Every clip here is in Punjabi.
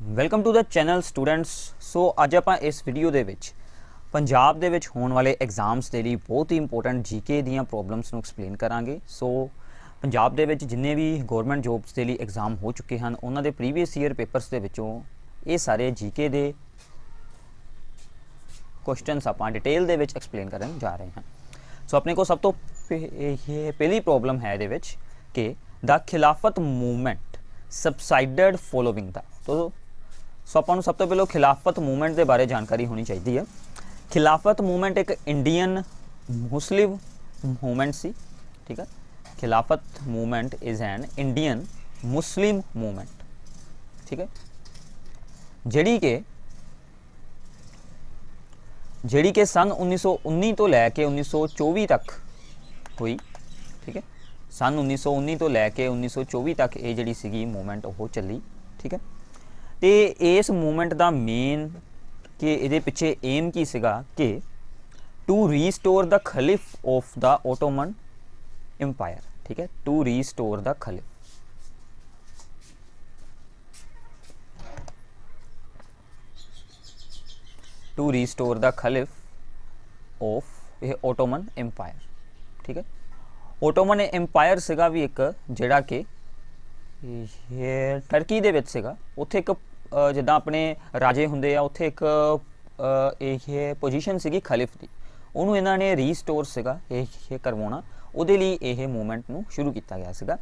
Welcome to the channel students. So ਅੱਜ ਆਪਾਂ ਇਸ ਵੀਡੀਓ ਦੇ ਵਿੱਚ ਪੰਜਾਬ ਦੇ ਵਿੱਚ ਹੋਣ ਵਾਲੇ ਐਗਜ਼ਾਮਸ ਦੇ ਲਈ ਬਹੁਤ ਹੀ ਇੰਪੋਰਟੈਂਟ ਜੀਕੇ ਦੀਆਂ ਪ੍ਰੋਬਲਮਸ ਨੂੰ ਐਕਸਪਲੇਨ ਕਰਾਂਗੇ। ਸੋ ਪੰਜਾਬ ਦੇ ਵਿੱਚ ਜਿੰਨੇ ਵੀ ਗਵਰਨਮੈਂਟ ਜੋਬਸ ਦੇ ਲਈ ਐਗਜ਼ਾਮ ਹੋ ਚੁੱਕੇ ਹਨ ਉਹਨਾਂ ਦੇ ਪ੍ਰੀਵੀਅਸ ਈਅਰ ਪੇਪਰਸ ਦੇ ਵਿੱਚੋਂ ਇਹ ਸਾਰੇ ਜੀਕੇ ਦੇ ਕੁਐਸਚਨਸ ਆਪਾਂ ਡਿਟੇਲ ਦੇ ਵਿੱਚ ਐਕਸਪਲੇਨ ਕਰਨ ਜਾ ਰਹੇ ਹਾਂ। ਸੋ ਆਪਣੇ ਕੋਲ ਸਭ ਤੋਂ ਪਹਿਲੀ ਪ੍ਰੋਬਲਮ ਹੈ ਇਹਦੇ ਵਿੱਚ ਕਿ ਦ ਖਿਲਾਫਤ ਮੂਵਮੈਂਟ ਸਬਸਾਈਡਡ ਫੋਲੋਇੰਗ ਦਾ। तो सो ਆਪਾਂ ਨੂੰ ਸਭ ਤੋਂ ਪਹਿਲਾਂ ਖਿਲਾਫਤ ਮੂਵਮੈਂਟ ਦੇ ਬਾਰੇ ਜਾਣਕਾਰੀ ਹੋਣੀ ਚਾਹੀਦੀ ਹੈ। ਖਿਲਾਫਤ ਮੂਵਮੈਂਟ ਇੱਕ ਇੰਡੀਅਨ ਮੁਸਲਿਮ ਮੂਵਮੈਂਟ ਸੀ, ਠੀਕ ਹੈ। Khilafat movement is an Indian Muslim movement, ਠੀਕ ਹੈ, ਜਿਹੜੀ ਕਿ ਸਨ 1919 ਤੋਂ ਲੈ ਕੇ 1924 ਤੱਕ ਹੋਈ, ठीक है। सन 1919 ਤੋਂ ਲੈ ਕੇ 1924 ਤੱਕ ਇਹ ਜਿਹੜੀ ਸੀਗੀ ਮੂਵਮੈਂਟ ਉਹ ਚੱਲੀ, ठीक है। तो इस मूवमेंट का मेन कि ये पिछे एम की सीगा कि to restore the caliph of the Ottoman Empire, ठीक है। To restore the caliph, to restore the caliph of ये ओटोमन एम्पायर, ठीक है। ओटोमन एम्पायर सीगा भी एक जिहड़ा कि टर्की दे विच सीगा, उत्थे एक जिद्दां अपने राजे हुंदे आ उत्थे एक ये पोजीशन सीगी खलीफ दी, उहनूं इन्हां ने रीस्टोर सीगा ये करवाउणा, उहदे लई ये मूवमेंट नूं शुरू कीता गया सीगा।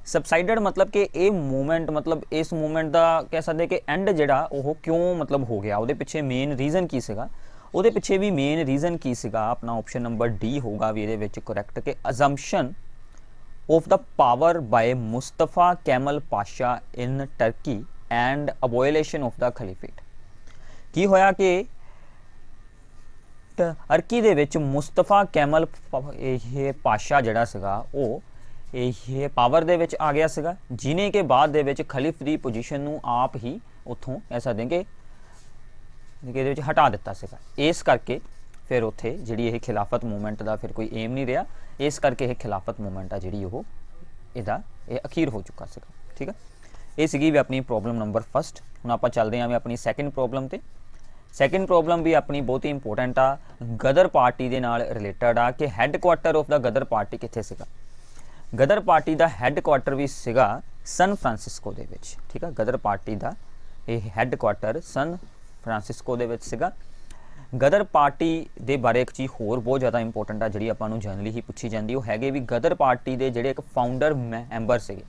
सबसाइडड मतलब कि ये मूवमेंट मतलब इस मूवमेंट का कह सकते कि एंड जिहड़ा ओह क्यों मतलब हो गया, उहदे पिछे मेन रीजन की सीगा, उहदे पिछे भी मेन रीजन की सीगा अपना ऑप्शन नंबर डी होगा भी इहदे विच करैक्ट कि assumption of the power by Mustafa Kemal Pasha in Turkey and abolition of the Caliphate। की होया कि टर्की दे विच मुस्तफा कैमल ये पाशा जिहड़ा सीगा वो ये पावर दे विच आ गया सीगा, जिन्हें के बाद दे विच खलीफ दी पोजीशन नूं आप ही उत्थों ऐसा देंगे कि दे विच हटा दिता सीगा। इस करके फिर उत्थे जिहड़ी ये खिलाफत मूवमेंट का फिर कोई एम नहीं रहा, इस करके ये खिलाफत मूवमेंट आ जिहड़ी वो इहदा ये अखीर हो चुका सीगा, ठीक है। ये सीगी भी अपनी प्रॉब्लम नंबर फस्ट। हुण आपां चलदे आं अपनी सैकेंड प्रॉब्लम ते। सैकेंड प्रॉब्लम भी अपनी बहुत ही इंपोर्टेंट आ, गदर पार्टी दे नाल रिलेटेड आ कि headquarter of the Ghadar party कित्थे सीगा। गदर पार्टी का हैडक्वार्टर भी सीगा सन फ्रांसिस्को दे विच, ठीक है। गदर पार्टी का ये हैडक्वार्टर सन फ्रांसिस्को दे विच सीगा। गदर पार्टी दे बारे एक चीज़ होर बहुत ज़्यादा इंपोर्टेंट आ जिहड़ी आपां नूं जनरली ही पूछी जाती, वो हैगे भी गदर पार्टी दे जिहड़े एक फाउंडर मैंबर सीगे,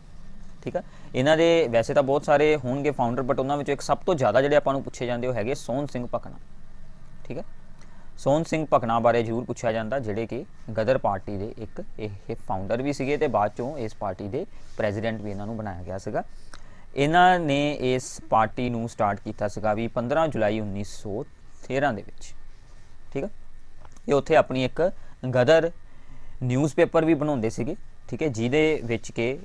ठीक है। इन्हां दे वैसे तो बहुत सारे होणगे फाउंडर, बट उन्हां विचों एक सब तो ज़्यादा जिहड़े आपां नूं पूछे जाते वो हैगे सोहन सिंह भकना, ठीक है। सोहन सिंह भकना बारे जरूर पूछा जाता, जिहड़े कि गदर पार्टी दे एक फाउंडर भी सीगे ते बाद चों इस पार्टी दे प्रेजिडेंट भी इन्हां नूं बनाया गया सीगा। इन्हां ने इस पार्टी नूं स्टार्ट कीता सीगा भी 15 जुलाई 1913 दे विच, ठीक है। ये उत्थे अपनी एक गदर न्यूज़पेपर भी बनाउंदे सीगे, ठीक है, जिहदे विच के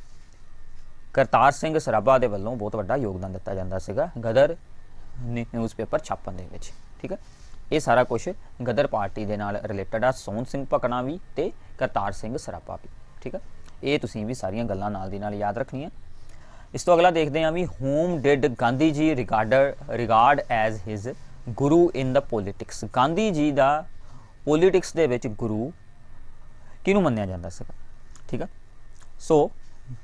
करतार सिंह सराभा दे वल्लों बहुत वड्डा योगदान दिता जांदा सीगा गदर न्यूज़पेपर छापण दे विच, ठीक है। ये सारा कुछ गदर पार्टी दे नाल रिलेटेड आ, सोहन सिंह भकना भी ते करतार सिंह सराभा भी, ठीक है। ये तुसीं भी सारियां गल्लां नाल दी नाल याद रखनियां। इस तो अगला देखते हैं भी whom did Gandhi ji regard as his guru in the politics. Gandhi ji का पॉलिटिक्स दे विच गुरु किहनूं मन्निया जांदा सीगा, ठीक है। सो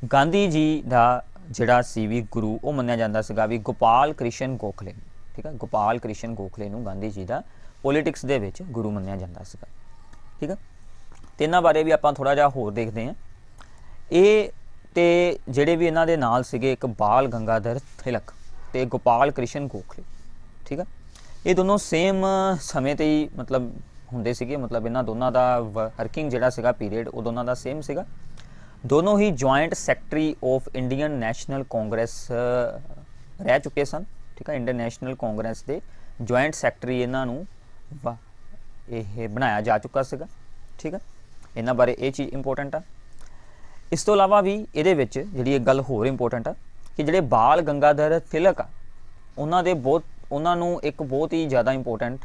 गांधी जी का जिहड़ा सी भी गुरु वो मन्निया जांदा सीगा भी गोपाल कृष्ण गोखले, ठीक है। गोपाल कृष्ण गोखले नूं गांधी जी का पॉलिटिक्स दे विच गुरु मन्निया जांदा सीगा, ठीक है। ते इन्हां बारे भी आपां थोड़ा जिहा होर देखते हैं। ये ते जिहड़े भी इन्हां दे नाल सीगे एक बाल गंगाधर तिलक ते गोपाल कृष्ण गोखले, ठीक है। ये दोनों सेम समय ते ही मतलब हुंदे सीगे, मतलब इन्हां दोनों का वर्किंग जिहड़ा सीगा पीरियड वो दोनों का सेम सीगा। दोनों ही joint secretary of Indian National Congress रह चुके सन, ठीक है। इंडियन नैशनल कांग्रेस के जॉइंट सैकटरी इन्हां नूं ये बनाया जा चुका सीगा, ठीक है। इन्हां बारे ये चीज़ इंपोर्टेंट आ। इस तो इलावा भी ये जिहड़ी एक गल होर इंपोर्टेंट आ कि जिहड़े बाल गंगाधर तिलक आ उन्हां दे उन्होंने एक बहुत ही ज़्यादा इंपोर्टेंट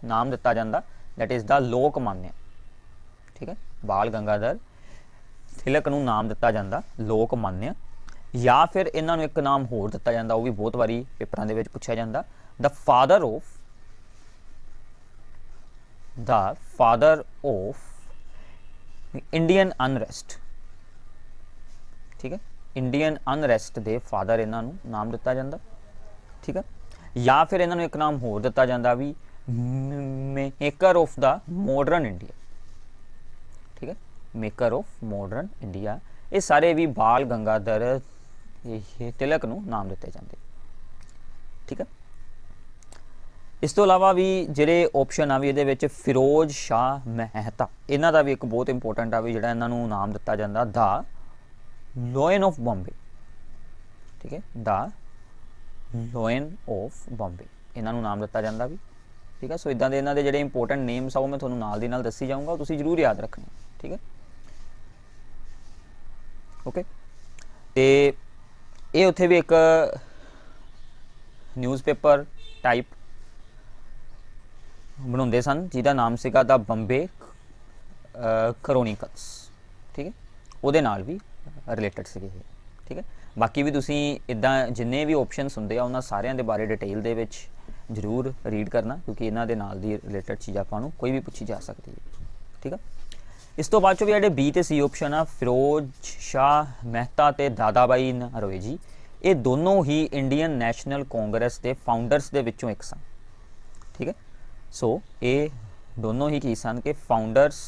नाम दिता जाता, दैट इज़ द लोकमान्य, ठीक है। बाल गंगाधर तिलक नूं नाम दिता जाता लोकमान्य। ਜਾਂ ਫਿਰ ਇਹਨਾਂ ਨੂੰ ਇੱਕ ਨਾਮ ਹੋਰ ਦਿੱਤਾ ਜਾਂਦਾ, ਉਹ ਵੀ ਬਹੁਤ ਵਾਰੀ ਪੇਪਰਾਂ ਦੇ ਵਿੱਚ ਪੁੱਛਿਆ ਜਾਂਦਾ, ਦ ਫਾਦਰ ਆਫ ਇੰਡੀਅਨ ਅਨਰੈਸਟ। ਠੀਕ ਹੈ, ਇੰਡੀਅਨ ਅਨਰੈਸਟ ਦੇ ਫਾਦਰ ਇਹਨਾਂ ਨੂੰ ਨਾਮ ਦਿੱਤਾ ਜਾਂਦਾ। ਠੀਕ ਹੈ, ਜਾਂ ਫਿਰ ਇਹਨਾਂ ਨੂੰ ਇੱਕ ਨਾਮ ਹੋਰ ਦਿੱਤਾ ਜਾਂਦਾ ਵੀ maker of the modern India. ਠੀਕ ਹੈ, ਮੇਕਰ ਆਫ ਮਾਡਰਨ ਇੰਡੀਆ। ਇਹ ਸਾਰੇ ਵੀ ਬਾਲ ਗੰਗਾਧਰ ਤਿਲਕ ਨੂੰ ਨਾਮ ਦਿੱਤੇ ਜਾਂਦੇ। ਠੀਕ ਹੈ, ਇਸ ਤੋਂ ਇਲਾਵਾ ਵੀ ਜਿਹੜੇ ਆਪਸ਼ਨ ਆ ਵੀ ਇਹਦੇ ਵਿੱਚ ਫਿਰੋਜ਼ ਸ਼ਾਹ ਮਹਿਤਾ, ਇਹਨਾਂ ਦਾ ਵੀ ਇੱਕ ਬਹੁਤ ਇੰਪੋਰਟੈਂਟ ਆ ਵੀ ਜਿਹੜਾ ਇਹਨਾਂ ਨੂੰ ਨਾਮ ਦਿੱਤਾ ਜਾਂਦਾ ਦਾ ਲਾਇਨ ਆਫ ਬੰਬੇ। ਠੀਕ ਹੈ, ਦਾ ਲਾਇਨ ਆਫ ਬੰਬੇ ਇਹਨਾਂ ਨੂੰ ਨਾਮ ਦਿੱਤਾ ਜਾਂਦਾ ਵੀ। ਠੀਕ ਹੈ, ਸੋ ਇਦਾਂ ਦੇ ਇਹਨਾਂ ਦੇ ਜਿਹੜੇ ਇੰਪੋਰਟੈਂਟ ਨੇਮਸ ਆ ਉਹ ਮੈਂ ਤੁਹਾਨੂੰ ਨਾਲ ਦੀ ਨਾਲ ਦੱਸੀ ਜਾਊਂਗਾ, ਉਹ ਤੁਸੀਂ ਜ਼ਰੂਰ ਯਾਦ ਰੱਖਣੇ। ਠੀਕ ਹੈ, ਓਕੇ। ਤੇ ਇਹ ਉੱਥੇ ਵੀ ਇੱਕ ਨਿਊਜ਼ਪੇਪਰ ਟਾਈਪ ਬਣਾਉਂਦੇ ਸਨ ਜਿਹਦਾ ਨਾਮ ਸੀਗਾ ਦਾ ਬੰਬੇ ਕਰੋਨੀਕਲਸ। ਠੀਕ ਹੈ, ਉਹਦੇ ਨਾਲ ਵੀ ਰਿਲੇਟਡ ਸੀਗੇ ਇਹ। ਠੀਕ ਹੈ, ਬਾਕੀ ਵੀ ਤੁਸੀਂ ਇੱਦਾਂ ਜਿੰਨੇ ਵੀ ਆਪਸ਼ਨਸ ਹੁੰਦੇ ਆ ਉਹਨਾਂ ਸਾਰਿਆਂ ਦੇ ਬਾਰੇ ਡਿਟੇਲ ਦੇ ਵਿੱਚ ਜ਼ਰੂਰ ਰੀਡ ਕਰਨਾ, ਕਿਉਂਕਿ ਇਹਨਾਂ ਦੇ ਨਾਲ ਦੀ ਰਿਲੇਟਡ ਚੀਜ਼ ਆਪਾਂ ਨੂੰ ਕੋਈ ਵੀ ਪੁੱਛੀ ਜਾ ਸਕਦੀ ਹੈ। ਠੀਕ ਹੈ, ਇਸ ਤੋਂ ਬਾਅਦ ਚੋਂ ਵੀ ਜਿਹੜੇ ਬੀ ਤੇ ਸੀ ਆਪਸ਼ਨ ਆ ਫਿਰੋਜ਼ ਸ਼ਾਹ ਮਹਿਤਾ ਤੇ ਦਾਦਾ ਭਾਈ ਨਰੋਜੀ, ਇਹ ਦੋਨੋਂ ਹੀ ਇੰਡੀਅਨ ਨੈਸ਼ਨਲ ਕਾਂਗਰਸ ਦੇ ਫਾਊਂਡਰਸ ਦੇ ਵਿੱਚੋਂ ਇੱਕ ਸਨ। ਠੀਕ ਹੈ, ਸੋ ਇਹ ਦੋਨੋਂ ਹੀ ਕੀ ਸਨ ਕਿ ਫਾਊਂਡਰਸ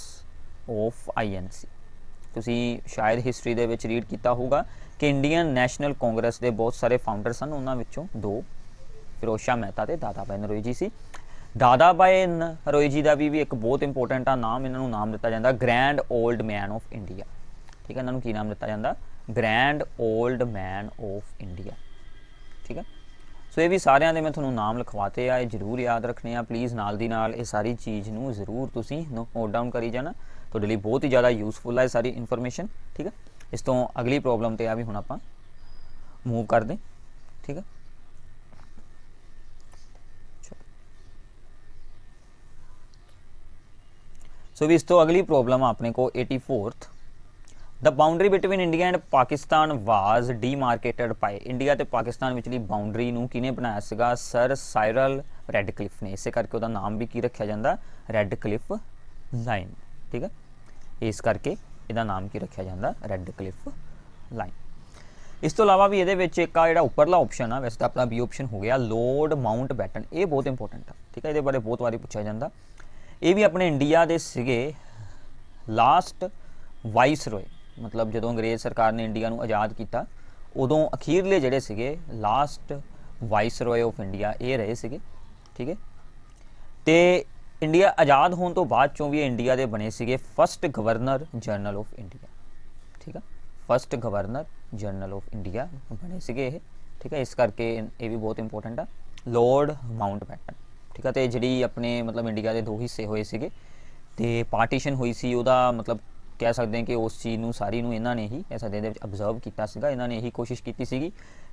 ਆਫ INC। ਤੁਸੀਂ ਸ਼ਾਇਦ ਹਿਸਟਰੀ ਦੇ ਵਿੱਚ ਰੀਡ ਕੀਤਾ ਹੋਊਗਾ ਕਿ ਇੰਡੀਅਨ ਨੈਸ਼ਨਲ ਕਾਂਗਰਸ ਦੇ ਬਹੁਤ ਸਾਰੇ ਫਾਊਂਡਰ ਸਨ, ਉਹਨਾਂ ਵਿੱਚੋਂ ਦੋ ਫਿਰੋਜ਼ ਸ਼ਾਹ ਮਹਿਤਾ ਤੇ ਦਾਦਾ ਭਾਈ ਨਰੋਜੀ ਸੀ। ਦਾਦਾ ਭਾਈ ਨਰੋਜੀ ਦਾ ਵੀ ਇੱਕ ਬਹੁਤ ਇੰਪੋਰਟੈਂਟ ਆ ਨਾਮ, ਇਹਨਾਂ ਨੂੰ ਨਾਮ ਦਿੱਤਾ ਜਾਂਦਾ grand old man of India. ਠੀਕ ਹੈ, ਇਹਨਾਂ ਨੂੰ ਕੀ ਨਾਮ ਦਿੱਤਾ ਜਾਂਦਾ? Grand old man of India. ਠੀਕ ਹੈ, ਸੋ ਇਹ ਵੀ ਸਾਰਿਆਂ ਦੇ ਮੈਂ ਤੁਹਾਨੂੰ ਨਾਮ ਲਿਖਵਾਤੇ ਆ, ਇਹ ਜ਼ਰੂਰ ਯਾਦ ਰੱਖਣੇ ਆ। ਪਲੀਜ਼ ਨਾਲ ਦੀ ਨਾਲ ਇਹ ਸਾਰੀ ਚੀਜ਼ ਨੂੰ ਜ਼ਰੂਰ ਤੁਸੀਂ ਨੋਟ ਡਾਊਨ ਕਰੀ ਜਾਣਾ, ਤੁਹਾਡੇ ਲਈ ਬਹੁਤ ਹੀ ਜ਼ਿਆਦਾ ਯੂਜ਼ਫੁਲ ਹੈ ਇਹ ਸਾਰੀ ਇਨਫੋਰਮੇਸ਼ਨ। ਠੀਕ ਹੈ, ਇਸ ਤੋਂ ਅਗਲੀ ਪ੍ਰੋਬਲਮ ਤੇ ਆ ਵੀ ਹੁਣ ਆਪਾਂ ਮੂਵ ਕਰਦੇ। ਠੀਕ ਹੈ, ਸੋ ਵੀ ਇਸ ਤੋਂ ਅਗਲੀ ਪ੍ਰੋਬਲਮ ਆਪਣੇ ਕੋ 84th, the boundary between India and Pakistan was demarcated by. India ਤੇ ਪਾਕਿਸਤਾਨ ਵਿਚਲੀ ਬਾਉਂਡਰੀ ਨੂੰ ਕਿਹਨੇ ਬਣਾਇਆ ਸੀਗਾ? ਸਰ ਸਾਇਰਲ ਰੈਡਕਲਿਫ ਨੇ। ਇਸੇ ਕਰਕੇ ਉਹਦਾ ਨਾਮ ਵੀ ਕੀ ਰੱਖਿਆ ਜਾਂਦਾ? Radcliffe line. ਠੀਕ ਹੈ, ਇਸ ਕਰਕੇ ਇਹਦਾ ਨਾਮ ਕੀ ਰੱਖਿਆ ਜਾਂਦਾ? Radcliffe line. ਇਸ ਤੋਂ ਇਲਾਵਾ ਵੀ ਇਹਦੇ ਵਿੱਚ ਇੱਕ ਆ ਜਿਹੜਾ ਉੱਪਰਲਾ ਆਪਸ਼ਨ ਆ, ਵੈਸੇ ਤਾਂ ਆਪਣਾ ਬੀ ਆਪਸ਼ਨ ਹੋ ਗਿਆ, ਲੋਰਡ ਮਾਊਂਟ ਬੈਟਨ। ਇਹ ਬਹੁਤ ਇੰਪੋਰਟੈਂਟ ਆ। ਠੀਕ ਹੈ, ਇਹਦੇ ਬਾਰੇ ਬਹੁਤ ਵਾਰੀ ਪੁੱਛਿਆ ਜਾਂਦਾ। ਇਹ ਵੀ ਆਪਣੇ ਇੰਡੀਆ ਦੇ ਸੀਗੇ ਲਾਸਟ ਵਾਈਸਰੋਏ, ਮਤਲਬ ਜਦੋਂ ਅੰਗਰੇਜ਼ ਸਰਕਾਰ ਨੇ ਇੰਡੀਆ ਨੂੰ ਆਜ਼ਾਦ ਕੀਤਾ ਉਦੋਂ ਅਖੀਰਲੇ ਜਿਹੜੇ ਸੀਗੇ ਲਾਸਟ ਵਾਈਸਰੋਏ ਆਫ ਇੰਡੀਆ ਇਹ ਰਹੇ ਸੀਗੇ। ਠੀਕ ਹੈ, ਤੇ ਇੰਡੀਆ ਆਜ਼ਾਦ ਹੋਣ ਤੋਂ ਬਾਅਦ ਚੋਂ ਵੀ ਇੰਡੀਆ ਦੇ ਬਣੇ ਸੀਗੇ first governor general of India. ਠੀਕ ਹੈ, first governor general of India ਬਣੇ ਸੀਗੇ ਇਹ। ਠੀਕ ਹੈ, ਇਸ ਕਰਕੇ ਇਹ ਵੀ ਬਹੁਤ ਇੰਪੋਰਟੈਂਟ ਆ, ਲੋਰਡ ਮਾਊਂਟ ਬੈਟਨ। ਠੀਕ ਹੈ, ਤੇ ਜਿਹੜੀ ਆਪਣੇ ਮਤਲਬ ਇੰਡੀਆ ਦੇ ਦੋ ਹਿੱਸੇ ਹੋਏ ਸੀਗੇ ਤੇ ਪਾਰਟੀਸ਼ਨ ਹੋਈ ਸੀ, ਉਹਦਾ ਮਤਲਬ ਕਹਿ ਸਕਦੇ ਹਾਂ ਕਿ ਉਸ ਚੀਜ਼ ਨੂੰ ਸਾਰੀ ਨੂੰ ਇਹਨਾਂ ਨੇ ਹੀ ਇਸ ਦੇ ਵਿੱਚ ਅਬਜ਼ਰਵ ਕੀਤਾ ਸੀਗਾ। ਇਹਨਾਂ ਨੇ ਇਹੀ ਕੋਸ਼ਿਸ਼ ਕੀਤੀ ਸੀਗੀ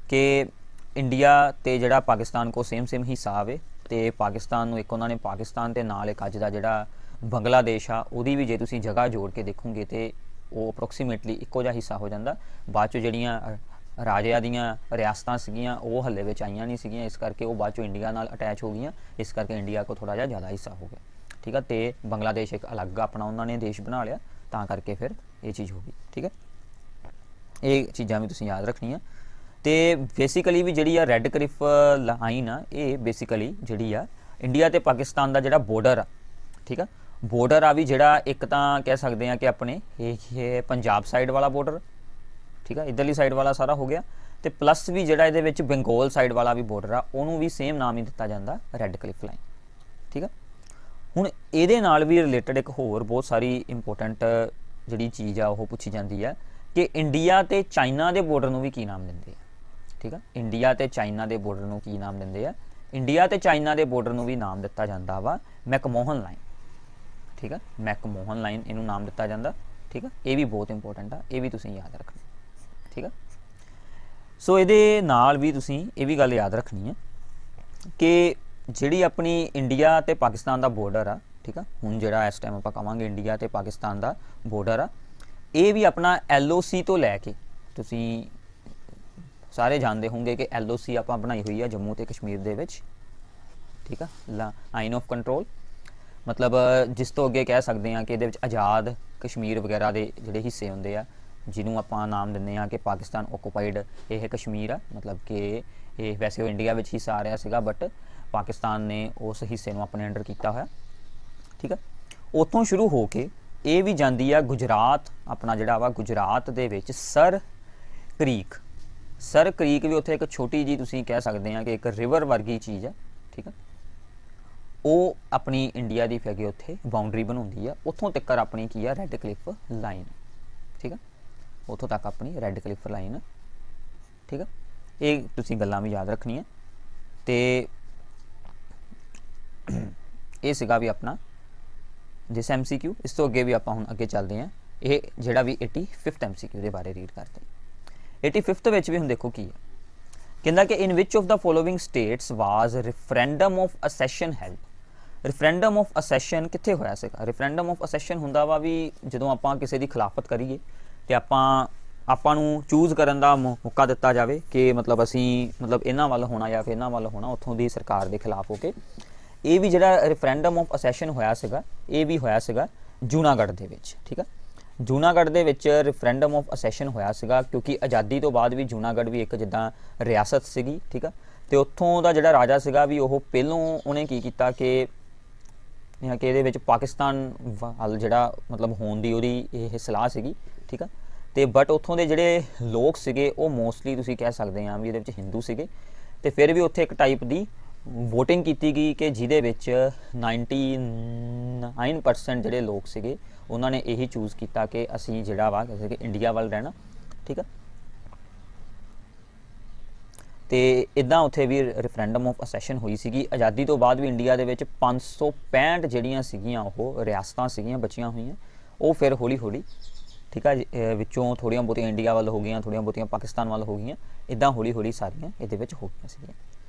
ਕਿ ਇੰਡੀਆ ਤੇ ਜਿਹੜਾ ਪਾਕਿਸਤਾਨ ਕੋ ਸੇਮ ਹਿੱਸਾ ਆਵੇ, ਤੇ ਪਾਕਿਸਤਾਨ ਨੂੰ ਇੱਕ ਉਹਨਾਂ ਨੇ ਪਾਕਿਸਤਾਨ ਤੇ ਨਾਲ ਇੱਕ ਅੱਜ ਦਾ ਜਿਹੜਾ ਬੰਗਲਾਦੇਸ਼ ਆ ਉਹਦੀ ਵੀ ਜੇ ਤੁਸੀਂ ਜਗ੍ਹਾ ਜੋੜ ਕੇ ਦੇਖੋਗੇ ਤੇ ਉਹ ਅਪਰੋਕਸੀਮੇਟਲੀ ਇੱਕੋ ਜਿਹਾ ਹਿੱਸਾ ਹੋ ਜਾਂਦਾ। ਬਾਅਦ ਚੋਂ ਜਿਹੜੀਆਂ ਰਾਜਿਆਂ ਦੀਆਂ ਰਿਆਸਤਾਂ ਸੀਗੀਆਂ ਉਹ ਹੱਲੇ ਵਿੱਚ ਆਈਆਂ ਨਹੀਂ ਸੀਗੀਆਂ, ਇਸ ਕਰਕੇ ਉਹ ਬਾਅਦ ਚੋਂ ਇੰਡੀਆ ਨਾਲ ਅਟੈਚ ਹੋ ਗਈਆਂ, ਇਸ ਕਰਕੇ ਇੰਡੀਆ ਕੋ ਥੋੜ੍ਹਾ ਜਿਹਾ ਜ਼ਿਆਦਾ ਹਿੱਸਾ ਹੋ ਗਿਆ। ਠੀਕ ਹੈ, ਤੇ ਬੰਗਲਾਦੇਸ਼ ਇੱਕ ਅਲੱਗ ਆਪਣਾ ਉਹਨਾਂ ਨੇ ਦੇਸ਼ ਬਣਾ ਲਿਆ, ਤਾਂ ਕਰਕੇ ਫਿਰ ਇਹ ਚੀਜ਼ ਹੋ ਗਈ। ਠੀਕ ਹੈ, ਇਹ ਚੀਜ਼ਾਂ ਵੀ ਤੁਸੀਂ ਯਾਦ ਰੱਖਣੀਆਂ। ਤੇ ਬੇਸਿਕਲੀ ਵੀ ਜਿਹੜੀ ਆ ਰੈੱਡ ਕਲਿਫ ਲਾਈਨ ਆ, ਇਹ ਬੇਸਿਕਲੀ ਜਿਹੜੀ ਆ ਇੰਡੀਆ ਤੇ ਪਾਕਿਸਤਾਨ ਦਾ ਜਿਹੜਾ ਬੋਰਡਰ ਆ। ਠੀਕ ਆ, ਬੋਰਡਰ ਆ ਵੀ ਜਿਹੜਾ ਇੱਕ ਤਾਂ ਕਹਿ ਸਕਦੇ ਆ ਕਿ ਆਪਣੇ ਇਹ ਪੰਜਾਬ ਸਾਈਡ ਵਾਲਾ ਬੋਰਡਰ। ਠੀਕ ਆ, ਇੱਧਰਲੀ ਸਾਈਡ ਵਾਲਾ ਸਾਰਾ ਹੋ ਗਿਆ, ਤੇ ਪਲੱਸ ਵੀ ਜਿਹੜਾ ਇਹਦੇ ਵਿੱਚ ਬੰਗਾਲ ਸਾਈਡ ਵਾਲਾ ਵੀ ਬੋਰਡਰ ਆ, ਉਹਨੂੰ ਵੀ ਸੇਮ ਨਾਮ ਹੀ ਦਿੱਤਾ ਜਾਂਦਾ ਰੈੱਡ ਕਲਿਫ ਲਾਈਨ। ਠੀਕ ਆ, ਹੁਣ ਇਹਦੇ ਨਾਲ ਵੀ ਰਿਲੇਟਡ ਇੱਕ ਹੋਰ ਬਹੁਤ ਸਾਰੀ ਇੰਪੋਰਟੈਂਟ ਜਿਹੜੀ ਚੀਜ਼ ਆ ਉਹ ਪੁੱਛੀ ਜਾਂਦੀ ਆ ਕਿ ਇੰਡੀਆ ਤੇ ਚਾਈਨਾ ਦੇ ਬਾਰਡਰ ਨੂੰ ਵੀ ਕੀ ਨਾਮ ਦਿੰਦੇ ਆ। ਠੀਕ ਆ, ਇੰਡੀਆ ਤੇ ਚਾਈਨਾ ਦੇ ਬਾਰਡਰ ਨੂੰ ਕੀ ਨਾਮ ਦਿੰਦੇ ਆ? ਇੰਡੀਆ ਤੇ ਚਾਈਨਾ ਦੇ ਬਾਰਡਰ ਨੂੰ ਵੀ ਨਾਮ ਦਿੱਤਾ ਜਾਂਦਾ ਵਾ ਮੈਕਮੋਹਨ ਲਾਈਨ। ਠੀਕ ਆ, ਮੈਕਮੋਹਨ ਲਾਈਨ ਇਹਨੂੰ ਨਾਮ ਦਿੱਤਾ ਜਾਂਦਾ। ਠੀਕ ਆ, ਇਹ ਵੀ ਬਹੁਤ ਇੰਪੋਰਟੈਂਟ ਆ, ਇਹ ਵੀ ਤੁਸੀਂ ਯਾਦ ਰੱਖਣਾ। ਠੀਕ ਆ, ਸੋ ਇਹਦੇ ਨਾਲ ਵੀ ਤੁਸੀਂ ਇਹ ਵੀ ਗੱਲ ਯਾਦ ਰੱਖਣੀ ਹੈ ਕਿ ਜਿਹੜੀ ਆਪਣੀ ਇੰਡੀਆ ਤੇ ਪਾਕਿਸਤਾਨ ਦਾ ਬਾਰਡਰ ਆ, ਠੀਕ ਆ, ਹੁਣ ਜਿਹੜਾ ਇਸ ਟਾਈਮ ਆਪਾਂ ਕਹਾਂਗੇ ਇੰਡੀਆ ਤੇ ਪਾਕਿਸਤਾਨ ਦਾ ਬਾਰਡਰ ਆ, ਇਹ ਵੀ ਆਪਣਾ LOC ਤੋਂ ਲੈ ਕੇ ਤੁਸੀਂ ਸਾਰੇ ਜਾਣਦੇ ਹੋਣਗੇ ਕਿ LOC ਆਪਾਂ ਬਣਾਈ ਹੋਈ ਹੈ ਜੰਮੂ ਤੇ ਕਸ਼ਮੀਰ ਦੇ ਵਿੱਚ, ਠੀਕ ਆ, ਲਾਈਨ ਆਫ ਕੰਟਰੋਲ, ਮਤਲਬ ਜਿਸ ਤੋਂ ਅੱਗੇ ਕਹਿ ਸਕਦੇ ਹਾਂ ਕਿ ਇਹਦੇ ਵਿੱਚ ਆਜ਼ਾਦ ਕਸ਼ਮੀਰ ਵਗੈਰਾ ਦੇ ਜਿਹੜੇ ਹਿੱਸੇ ਹੁੰਦੇ ਆ, ਜਿਹਨੂੰ ਆਪਾਂ ਨਾਮ ਦਿੰਦੇ ਹਾਂ ਕਿ ਪਾਕਿਸਤਾਨ ਓਕੂਪਾਈਡ ਇਹ ਕਸ਼ਮੀਰ ਆ, ਮਤਲਬ ਕਿ ਇਹ ਵੈਸੇ ਉਹ ਇੰਡੀਆ ਵਿੱਚ ਹਿੱਸਾ ਆ ਰਿਹਾ ਸੀਗਾ, ਬਟ ਪਾਕਿਸਤਾਨ ਨੇ ਉਸ ਹਿੱਸੇ ਨੂੰ ਆਪਣੇ ਅੰਡਰ ਕੀਤਾ ਹੋਇਆ, ਠੀਕ ਆ। ਉੱਥੋਂ ਸ਼ੁਰੂ ਹੋ ਕੇ ਇਹ ਵੀ ਜਾਂਦੀ ਆ ਗੁਜਰਾਤ, ਆਪਣਾ ਜਿਹੜਾ ਵਾ ਗੁਜਰਾਤ ਦੇ ਵਿੱਚ ਸਰ ਕ੍ਰੀਕ ਵੀ ਉੱਥੇ ਇੱਕ ਛੋਟੀ ਜੀ ਤੁਸੀਂ ਕਹਿ ਸਕਦੇ ਆ ਕਿ ਇੱਕ ਰਿਵਰ ਵਰਗੀ ਚੀਜ਼ ਆ, ਠੀਕ ਆ। ਉਹ ਆਪਣੀ ਇੰਡੀਆ ਦੀ ਫਿਰ ਉੱਥੇ ਬਾਉਂਡਰੀ ਬਣਾਉਂਦੀ ਆ, ਉੱਥੋਂ ਤੱਕ ਆਪਣੀ ਕੀ ਆ ਰੈੱਡ ਕਲਿਫ ਲਾਈਨ, ਠੀਕ ਆ, ਉੱਥੋਂ ਤੱਕ ਆਪਣੀ ਰੈੱਡ ਕਲਿਫ ਲਾਈਨ, ਠੀਕ ਆ। ਇਹ ਤੁਸੀਂ ਗੱਲਾਂ ਵੀ ਯਾਦ ਰੱਖਣੀਆਂ। ਤੇ ਇਹ ਸੀਗਾ ਵੀ ਆਪਣਾ ਜਿਸ MCQ। ਇਸ ਤੋਂ ਅੱਗੇ ਵੀ ਆਪਾਂ ਹੁਣ ਅੱਗੇ ਚੱਲਦੇ ਹਾਂ, ਇਹ ਜਿਹੜਾ ਵੀ 85th MCQ ਦੇ ਬਾਰੇ ਰੀਡ ਕਰਦੇ ਹਾਂ। 85th ਵਿੱਚ ਵੀ ਹੁਣ ਦੇਖੋ ਕੀ ਹੈ, ਕਹਿੰਦਾ ਕਿ in which of the following states was referendum of accession held. Referendum of accession ਕਿੱਥੇ ਹੋਇਆ ਸੀਗਾ? ਰੈਫਰੈਂਡਮ ਆਫ ਅਸੈਸ਼ਨ ਹੁੰਦਾ ਵਾ ਵੀ ਜਦੋਂ ਆਪਾਂ ਕਿਸੇ ਦੀ ਖਿਲਾਫਤ ਕਰੀਏ ਤੇ ਆਪਾਂ ਨੂੰ ਚੂਜ਼ ਕਰਨ ਦਾ ਮੌਕਾ ਦਿੱਤਾ ਜਾਵੇ ਕਿ ਮਤਲਬ ਅਸੀਂ ਮਤਲਬ ਇਹਨਾਂ ਵੱਲ ਹੋਣਾ ਜਾਂ ਫਿਰ ਇਹਨਾਂ ਵੱਲ ਹੋਣਾ, ਉੱਥੋਂ ਦੀ ਸਰਕਾਰ ਦੇ ਖਿਲਾਫ ਹੋ ਕੇ। ਇਹ ਵੀ ਜਿਹੜਾ ਰੈਫਰੈਂਡਮ ਆਫ ਅਸੈਸ਼ਨ ਹੋਇਆ ਸੀਗਾ, ਇਹ ਵੀ ਹੋਇਆ ਸੀਗਾ ਜੂਨਾਗੜ੍ਹ ਦੇ ਵਿੱਚ, ਠੀਕ ਆ। ਜੂਨਾਗੜ੍ਹ ਦੇ ਵਿੱਚ ਰੈਫਰੈਂਡਮ ਆਫ ਅਸੈਸ਼ਨ ਹੋਇਆ ਸੀਗਾ ਕਿਉਂਕਿ ਆਜ਼ਾਦੀ ਤੋਂ ਬਾਅਦ ਵੀ ਜੂਨਾਗੜ੍ਹ ਵੀ ਇੱਕ ਜਿੱਦਾਂ ਰਿਆਸਤ ਸੀਗੀ, ਠੀਕ ਆ। ਤੇ ਉੱਥੋਂ ਦਾ ਜਿਹੜਾ ਰਾਜਾ ਸੀਗਾ ਵੀ ਉਹ ਪਹਿਲੋਂ ਉਹਨੇ ਕੀ ਕੀਤਾ ਕਿ ਇਹਦੇ ਵਿੱਚ ਪਾਕਿਸਤਾਨ ਵੱਲ ਜਿਹੜਾ ਮਤਲਬ ਹੋਣ ਦੀ ਉਹਦੀ ਇਹ ਸਲਾਹ ਸੀਗੀ, ਠੀਕ ਆ। ਤੇ ਬਟ ਉੱਥੋਂ ਦੇ ਜਿਹੜੇ ਲੋਕ ਸੀਗੇ ਉਹ ਮੋਸਟਲੀ ਤੁਸੀਂ ਕਹਿ ਸਕਦੇ ਆ ਵੀ ਇਹਦੇ ਵਿੱਚ ਹਿੰਦੂ ਸੀਗੇ। ਤੇ ਫਿਰ ਵੀ ਉੱਥੇ ਇੱਕ ਟਾਈਪ ਦੀ ਵੋਟਿੰਗ ਕੀਤੀ ਗਈ ਕਿ ਜਿਹਦੇ ਵਿੱਚ 99% ਜਿਹੜੇ ਲੋਕ ਸੀਗੇ ਉਹਨਾਂ ਨੇ ਇਹੀ ਚੂਜ਼ ਕੀਤਾ ਕਿ ਅਸੀਂ ਜਿਹੜਾ ਵਾ ਕਿ ਇੰਡੀਆ ਵੱਲ ਰਹਿਣਾ, ਠੀਕ ਆ। ਤੇ ਇਦਾਂ ਉੱਥੇ ਵੀ ਰੈਫਰੈਂਡਮ ਆਫ ਅਸੈਸ਼ਨ ਹੋਈ ਸੀਗੀ। ਆਜ਼ਾਦੀ ਤੋਂ ਬਾਅਦ ਵੀ ਇੰਡੀਆ ਦੇ ਵਿੱਚ 565 ਜਿਹੜੀਆਂ ਸੀਗੀਆਂ ਉਹ ਰਿਆਸਤਾਂ ਸੀਗੀਆਂ ਬਚੀਆਂ ਹੋਈਆਂ, ਉਹ ਫਿਰ ਹੌਲੀ ਹੌਲੀ, ਠੀਕ ਆ, ਵਿੱਚੋਂ ਥੋੜ੍ਹੀਆਂ ਬਹੁਤੀਆਂ ਇੰਡੀਆ ਵੱਲ ਹੋ ਗਈਆਂ, ਥੋੜ੍ਹੀਆਂ ਬਹੁਤੀਆਂ ਪਾਕਿਸਤਾਨ ਵੱਲ ਹੋ ਗਈਆਂ, ਇੱਦਾਂ ਹੌਲੀ ਹੌਲੀ ਸਾਰੀਆਂ ਇਹਦੇ ਵਿੱਚ ਹੋ ਗਈਆਂ ਸੀਗੀਆਂ,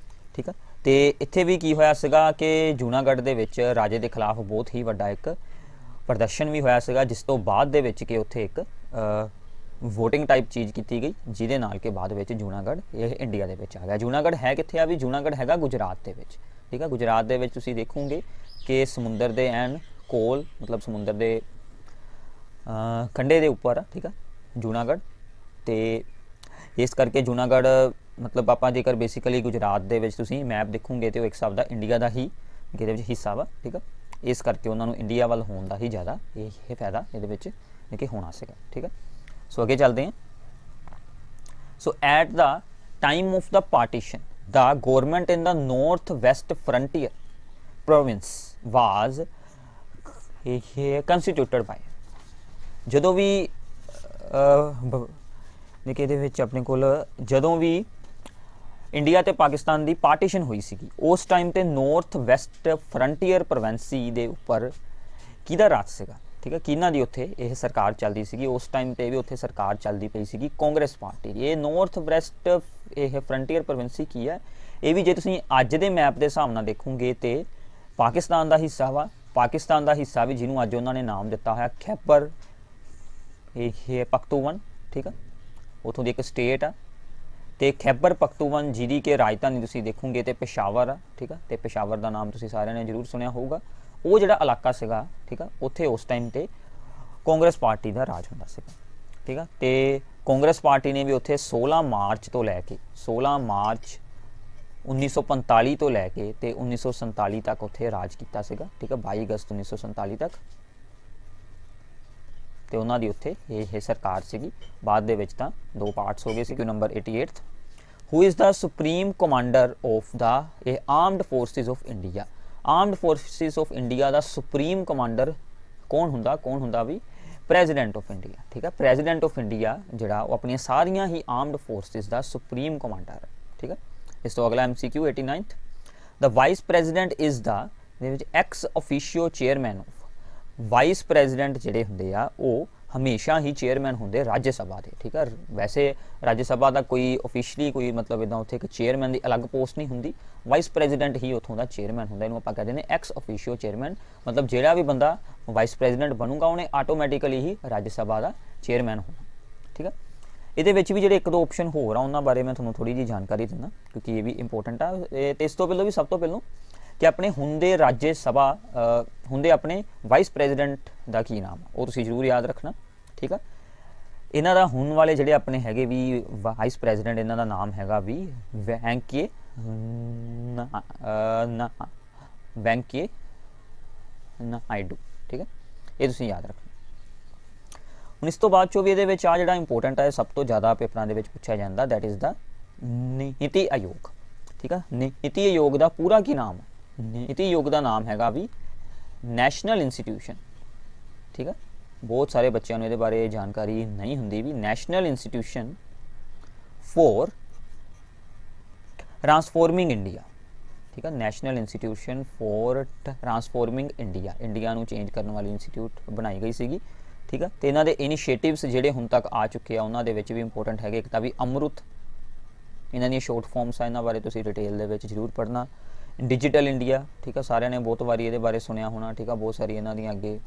ਠੀਕ ਆ। ਤੇ ਇੱਥੇ ਵੀ ਕੀ ਹੋਇਆ ਸੀਗਾ ਕਿ ਜੂਨਾਗੜ੍ਹ ਦੇ ਵਿੱਚ ਰਾਜੇ ਦੇ ਖਿਲਾਫ ਬਹੁਤ ਹੀ ਵੱਡਾ ਇੱਕ ਪ੍ਰਦਰਸ਼ਨ ਵੀ ਹੋਇਆ ਸੀਗਾ, ਜਿਸ ਤੋਂ ਬਾਅਦ ਦੇ ਵਿੱਚ ਕਿ ਉੱਥੇ ਇੱਕ ਵੋਟਿੰਗ ਟਾਈਪ ਚੀਜ਼ ਕੀਤੀ ਗਈ, ਜਿਹਦੇ ਨਾਲ ਕਿ ਬਾਅਦ ਵਿੱਚ ਜੂਨਾਗੜ੍ਹ ਇਹ ਇੰਡੀਆ ਦੇ ਵਿੱਚ ਆ ਗਿਆ। ਜੂਨਾਗੜ੍ਹ ਹੈ ਕਿੱਥੇ ਆ? ਵੀ ਜੂਨਾਗੜ੍ਹ ਹੈਗਾ ਗੁਜਰਾਤ ਦੇ ਵਿੱਚ, ਠੀਕ ਆ। ਗੁਜਰਾਤ ਦੇ ਵਿੱਚ ਤੁਸੀਂ ਦੇਖੋਗੇ ਕਿ ਸਮੁੰਦਰ ਦੇ ਐਨ ਕੋਲ, ਮਤਲਬ ਸਮੁੰਦਰ ਦੇ ਕੰਢੇ ਦੇ ਉੱਪਰ ਆ, ਠੀਕ ਆ, ਜੂਨਾਗੜ੍ਹ। ਤੇ ਇਸ ਕਰਕੇ ਜੂਨਾਗੜ੍ਹ ਮਤਲਬ ਆਪਾਂ ਜੇਕਰ ਬੇਸਿਕਲੀ ਗੁਜਰਾਤ ਦੇ ਵਿੱਚ ਤੁਸੀਂ ਮੈਪ ਦੇਖੋਗੇ ਤੇ ਉਹ ਇੱਕ ਹਿਸਾਬ ਦਾ ਇੰਡੀਆ ਦਾ ਹੀ ਇਹਦੇ ਵਿੱਚ ਹਿੱਸਾ ਵਾ, ਠੀਕ ਆ। ਇਸ ਕਰਕੇ ਉਹਨਾਂ ਨੂੰ ਇੰਡੀਆ ਵੱਲ ਹੋਣ ਦਾ ਹੀ ਜ਼ਿਆਦਾ ਇਹ ਫਾਇਦਾ ਇਹਦੇ ਵਿੱਚ ਕਿ ਹੋਣਾ ਸੀਗਾ, ਠੀਕ ਆ। ਸੋ ਅੱਗੇ ਚੱਲਦੇ ਹਾਂ। So at the time of the partition the government in the North West Frontier Province was ਇਹ ਕੰਸਟੀਟਿਊਟਡ ਬਾਈ। ਜਦੋਂ ਵੀ ਦੇਖੇ ਇਹਦੇ ਵਿੱਚ ਆਪਣੇ ਕੋਲ ਜਦੋਂ ਵੀ ਇੰਡੀਆ ਤੇ ਪਾਕਿਸਤਾਨ ਦੀ ਪਾਰਟੀਸ਼ਨ ਹੋਈ ਸੀਗੀ, ਉਸ ਟਾਈਮ ਤੇ ਨਾਰਥ ਵੈਸਟ ਫਰੰਟੀਅਰ ਪ੍ਰੋਵਿੰਸੀ ਦੇ ਉੱਪਰ ਕਿਹਦਾ ਰਾਜ ਸੀਗਾ, ਠੀਕ ਹੈ, ਕਿਹਨਾਂ ਦੀ ਉੱਥੇ ਇਹ ਸਰਕਾਰ ਚੱਲਦੀ ਸੀਗੀ? ਉਸ ਟਾਈਮ ਤੇ ਵੀ ਉੱਥੇ ਸਰਕਾਰ ਚੱਲਦੀ ਪਈ ਸੀਗੀ ਕਾਂਗਰਸ ਪਾਰਟੀ ਦੀ। ਇਹ ਨਾਰਥ ਵੈਸਟ ਇਹ ਫਰੰਟੀਅਰ ਪ੍ਰੋਵਿੰਸੀ ਕੀ ਹੈ? ਇਹ ਵੀ ਜੇ ਤੁਸੀਂ ਅੱਜ ਦੇ ਮੈਪ ਦੇ ਹਿਸਾਬ ਨਾਲ ਦੇਖੋਗੇ ਤੇ ਪਾਕਿਸਤਾਨ ਦਾ ਹਿੱਸਾ ਵਾ। ਪਾਕਿਸਤਾਨ ਦਾ ਹਿੱਸਾ ਵੀ ਜਿਹਨੂੰ ਅੱਜ ਉਹਨਾਂ ਨੇ ਨਾਮ ਦਿੱਤਾ ਹੋਇਆ ਖੈਬਰ ਇਹ ਪਖਤੂਨਖਵਾ, ਠੀਕ ਆ, ਉੱਥੋਂ ਦੀ ਇੱਕ ਸਟੇਟ ਆ। ਤੇ ਖੈਬਰ ਪਖਤੂਨਖਵਾ ਜਿਹਦੀ ਕਿ ਰਾਜਧਾਨੀ ਤੁਸੀਂ ਦੇਖੋਗੇ ਤੇ ਪੇਸ਼ਾਵਰ ਆ, ਠੀਕ ਆ। ਤੇ ਪੇਸ਼ਾਵਰ ਦਾ ਨਾਮ ਤੁਸੀਂ ਸਾਰਿਆਂ ਨੇ ਜ਼ਰੂਰ ਸੁਣਿਆ ਹੋਊਗਾ। ਉਹ ਜਿਹੜਾ ਇਲਾਕਾ ਸੀਗਾ, ਠੀਕ ਆ, ਉੱਥੇ ਉਸ ਟਾਈਮ ਤੇ ਕਾਂਗਰਸ ਪਾਰਟੀ ਦਾ ਰਾਜ ਹੁੰਦਾ ਸੀਗਾ, ਠੀਕ ਆ। ਤੇ ਕਾਂਗਰਸ ਪਾਰਟੀ ਨੇ ਵੀ ਉੱਥੇ 16 ਮਾਰਚ ਤੋਂ ਲੈ ਕੇ 16 ਮਾਰਚ 1945 ਤੋਂ ਲੈ ਕੇ ਤੇ 1947 ਤੱਕ ਉੱਥੇ ਰਾਜ ਕੀਤਾ ਸੀਗਾ, ਠੀਕ ਆ, 22 ਅਗਸਤ 1947 ਤੱਕ। ਤੇ ਉਹਨਾਂ ਦੀ ਉੱਥੇ ਇਹ ਸਰਕਾਰ ਸੀਗੀ। ਬਾਅਦ ਦੇ ਵਿੱਚ ਤਾਂ ਦੋ ਪਾਰਟਸ ਹੋ ਗਏ ਸੀ। Number 88 who is the supreme commander of the ਇਹ armed forces of India. Armed forces of India ਦਾ ਸੁਪਰੀਮ ਕਮਾਂਡਰ ਕੌਣ ਹੁੰਦਾ? ਕੌਣ ਹੁੰਦਾ ਵੀ? ਪ੍ਰੈਜ਼ੀਡੈਂਟ ਆਫ ਇੰਡੀਆ, ਠੀਕ ਹੈ। ਪ੍ਰੈਜ਼ੀਡੈਂਟ ਆਫ ਇੰਡੀਆ ਜਿਹੜਾ ਉਹ ਆਪਣੀਆਂ ਸਾਰੀਆਂ ਹੀ ਆਰਮਡ ਫੋਰਸਿਸ ਦਾ ਸੁਪਰੀਮ ਕਮਾਂਡਰ, ਠੀਕ ਹੈ। ਇਸ ਤੋਂ ਅਗਲਾ MCQ 89 ਦਾ ਵਾਈਸ ਪ੍ਰੈਜ਼ੀਡੈਂਟ ਇਜ਼ ਦਾ ਦੇ ਵਿੱਚ ex officio chairman of. Vice president ਜਿਹੜੇ ਹੁੰਦੇ ਆ ਉਹ ਹਮੇਸ਼ਾ ਹੀ ਚੇਅਰਮੈਨ ਹੁੰਦੇ ਰਾਜ ਸਭਾ ਦੇ, ਠੀਕ ਹੈ। ਵੈਸੇ ਰਾਜ ਸਭਾ ਦਾ ਕੋਈ ਆਫੀਸ਼ੀਅਲੀ ਕੋਈ ਮਤਲਬ ਇੱਦਾਂ ਉੱਥੇ ਇੱਕ ਚੇਅਰਮੈਨ ਦੀ ਅਲੱਗ ਪੋਸਟ ਨਹੀਂ ਹੁੰਦੀ। ਵਾਈਸ ਪ੍ਰੈਜ਼ੀਡੈਂਟ ਹੀ ਉੱਥੋਂ ਦਾ ਚੇਅਰਮੈਨ ਹੁੰਦਾ। ਇਹਨੂੰ ਆਪਾਂ ਕਹਿੰਦੇ ਨੇ ਐਕਸ ਅਫੀਸ਼ੀਓ ਚੇਅਰਮੈਨ। ਮਤਲਬ ਜਿਹੜਾ ਵੀ ਬੰਦਾ ਵਾਈਸ ਪ੍ਰੈਜ਼ੀਡੈਂਟ ਬਣੂਗਾ ਉਹਨੇ ਆਟੋਮੈਟਿਕਲੀ ਹੀ ਰਾਜ ਸਭਾ ਦਾ ਚੇਅਰਮੈਨ ਹੋਣਾ, ਠੀਕ ਹੈ। ਇਹਦੇ ਵਿੱਚ ਵੀ ਜਿਹੜੇ ਇੱਕ ਦੋ ਆਪਸ਼ਨ ਹੋਰ ਆ ਉਹਨਾਂ ਬਾਰੇ ਮੈਂ ਤੁਹਾਨੂੰ ਥੋੜੀ ਜੀ ਜਾਣਕਾਰੀ ਦਿੰਦਾ ਕਿਉਂਕਿ ਇਹ ਵੀ ਇੰਪੋਰਟੈਂਟ ਆ। ਤੇ ਇਸ ਤੋਂ ਪਹਿਲਾਂ ਵੀ ਸਭ ਤੋਂ ਪਹਿਲਾਂ ਕਿ ਆਪਣੇ ਹੁੰਦੇ ਰਾਜ ਸਭਾ ਹੁੰਦੇ ਆਪਣੇ ਵਾਈਸ ਪ੍ਰੈਜ਼ੀਡੈਂਟ ਦਾ ਕੀ ਨਾਮ ਉਹ ਤੁਸੀਂ ਜ਼ਰੂਰ ਯਾਦ ਰੱਖਣਾ, ਠੀਕ ਆ। ਇਹਨਾਂ ਦਾ ਹੁਣ ਵਾਲੇ ਜਿਹੜੇ ਆਪਣੇ ਹੈਗੇ ਵੀ ਵਾਈਸ ਪ੍ਰੈਜ਼ੀਡੈਂਟ, ਇਹਨਾਂ ਦਾ ਨਾਮ ਹੈਗਾ ਵੀ ਵੈਂਕਈਏ ਨਾਇਡੂ, ਠੀਕ ਹੈ। ਇਹ ਤੁਸੀਂ ਯਾਦ ਰੱਖਣਾ। ਹੁਣ ਇਸ ਤੋਂ ਬਾਅਦ ਚੋਂ ਵੀ ਇਹਦੇ ਵਿੱਚ ਆ ਜਿਹੜਾ ਇੰਪੋਰਟੈਂਟ ਹੈ, ਸਭ ਤੋਂ ਜ਼ਿਆਦਾ ਪੇਪਰਾਂ ਦੇ ਵਿੱਚ ਪੁੱਛਿਆ ਜਾਂਦਾ, ਦੈਟ ਇਜ਼ ਦਾ ਨੀਤੀ ਆਯੋਗ, ਠੀਕ ਹੈ। ਨੀਤੀ ਆਯੋਗ ਦਾ ਪੂਰਾ ਕੀ ਨਾਮ? ਨੀਤੀ ਆਯੋਗ ਦਾ ਨਾਮ ਹੈਗਾ ਵੀ ਨੈਸ਼ਨਲ ਇੰਸਟੀਟਿਊਸ਼ਨ, ਠੀਕ ਹੈ। ਬਹੁਤ ਸਾਰੇ ਬੱਚਿਆਂ ਨੂੰ ਇਹਦੇ ਬਾਰੇ ਜਾਣਕਾਰੀ ਨਹੀਂ ਹੁੰਦੀ ਵੀ national institution for transforming India, ਠੀਕ ਹੈ। National institution for transforming India, India ਨੂੰ ਚੇਂਜ ਕਰਨ ਵਾਲੀ ਇੰਸਟੀਟਿਊਟ ਬਣਾਈ ਗਈ ਸੀਗੀ, ਠੀਕ ਹੈ। ਤੇ ਇਹਨਾਂ ਦੇ ਇਨੀਸ਼ੀਏਟਿਵਸ ਜਿਹੜੇ ਹੁਣ ਤੱਕ ਆ ਚੁੱਕੇ ਆ ਉਹਨਾਂ ਦੇ ਵਿੱਚ ਵੀ ਇੰਪੋਰਟੈਂਟ ਹੈਗੇ। ਇੱਕ ਤਾਂ ਵੀ ਅਮਰੁਤ, ਇਹਨਾਂ ਦੀਆਂ ਸ਼ਾਰਟ ਫਾਰਮਸ ਆ, ਇਹਨਾਂ ਬਾਰੇ ਤੁਸੀਂ ਡਿਟੇਲ ਦੇ ਵਿੱਚ ਜ਼ਰੂਰ ਪੜ੍ਹਨਾ। ਡਿਜੀਟਲ ਇੰਡੀਆ, ਠੀਕ ਆ, ਸਾਰਿਆਂ ਨੇ ਬਹੁਤ ਵਾਰੀ ਇਹਦੇ ਬਾਰੇ ਸੁਣਿਆ ਹੋਣਾ, ਠੀਕ ਆ। ਬਹੁਤ ਸਾਰੀ ਇਹਨਾਂ ਦੀਆਂ ਅੱਗੇ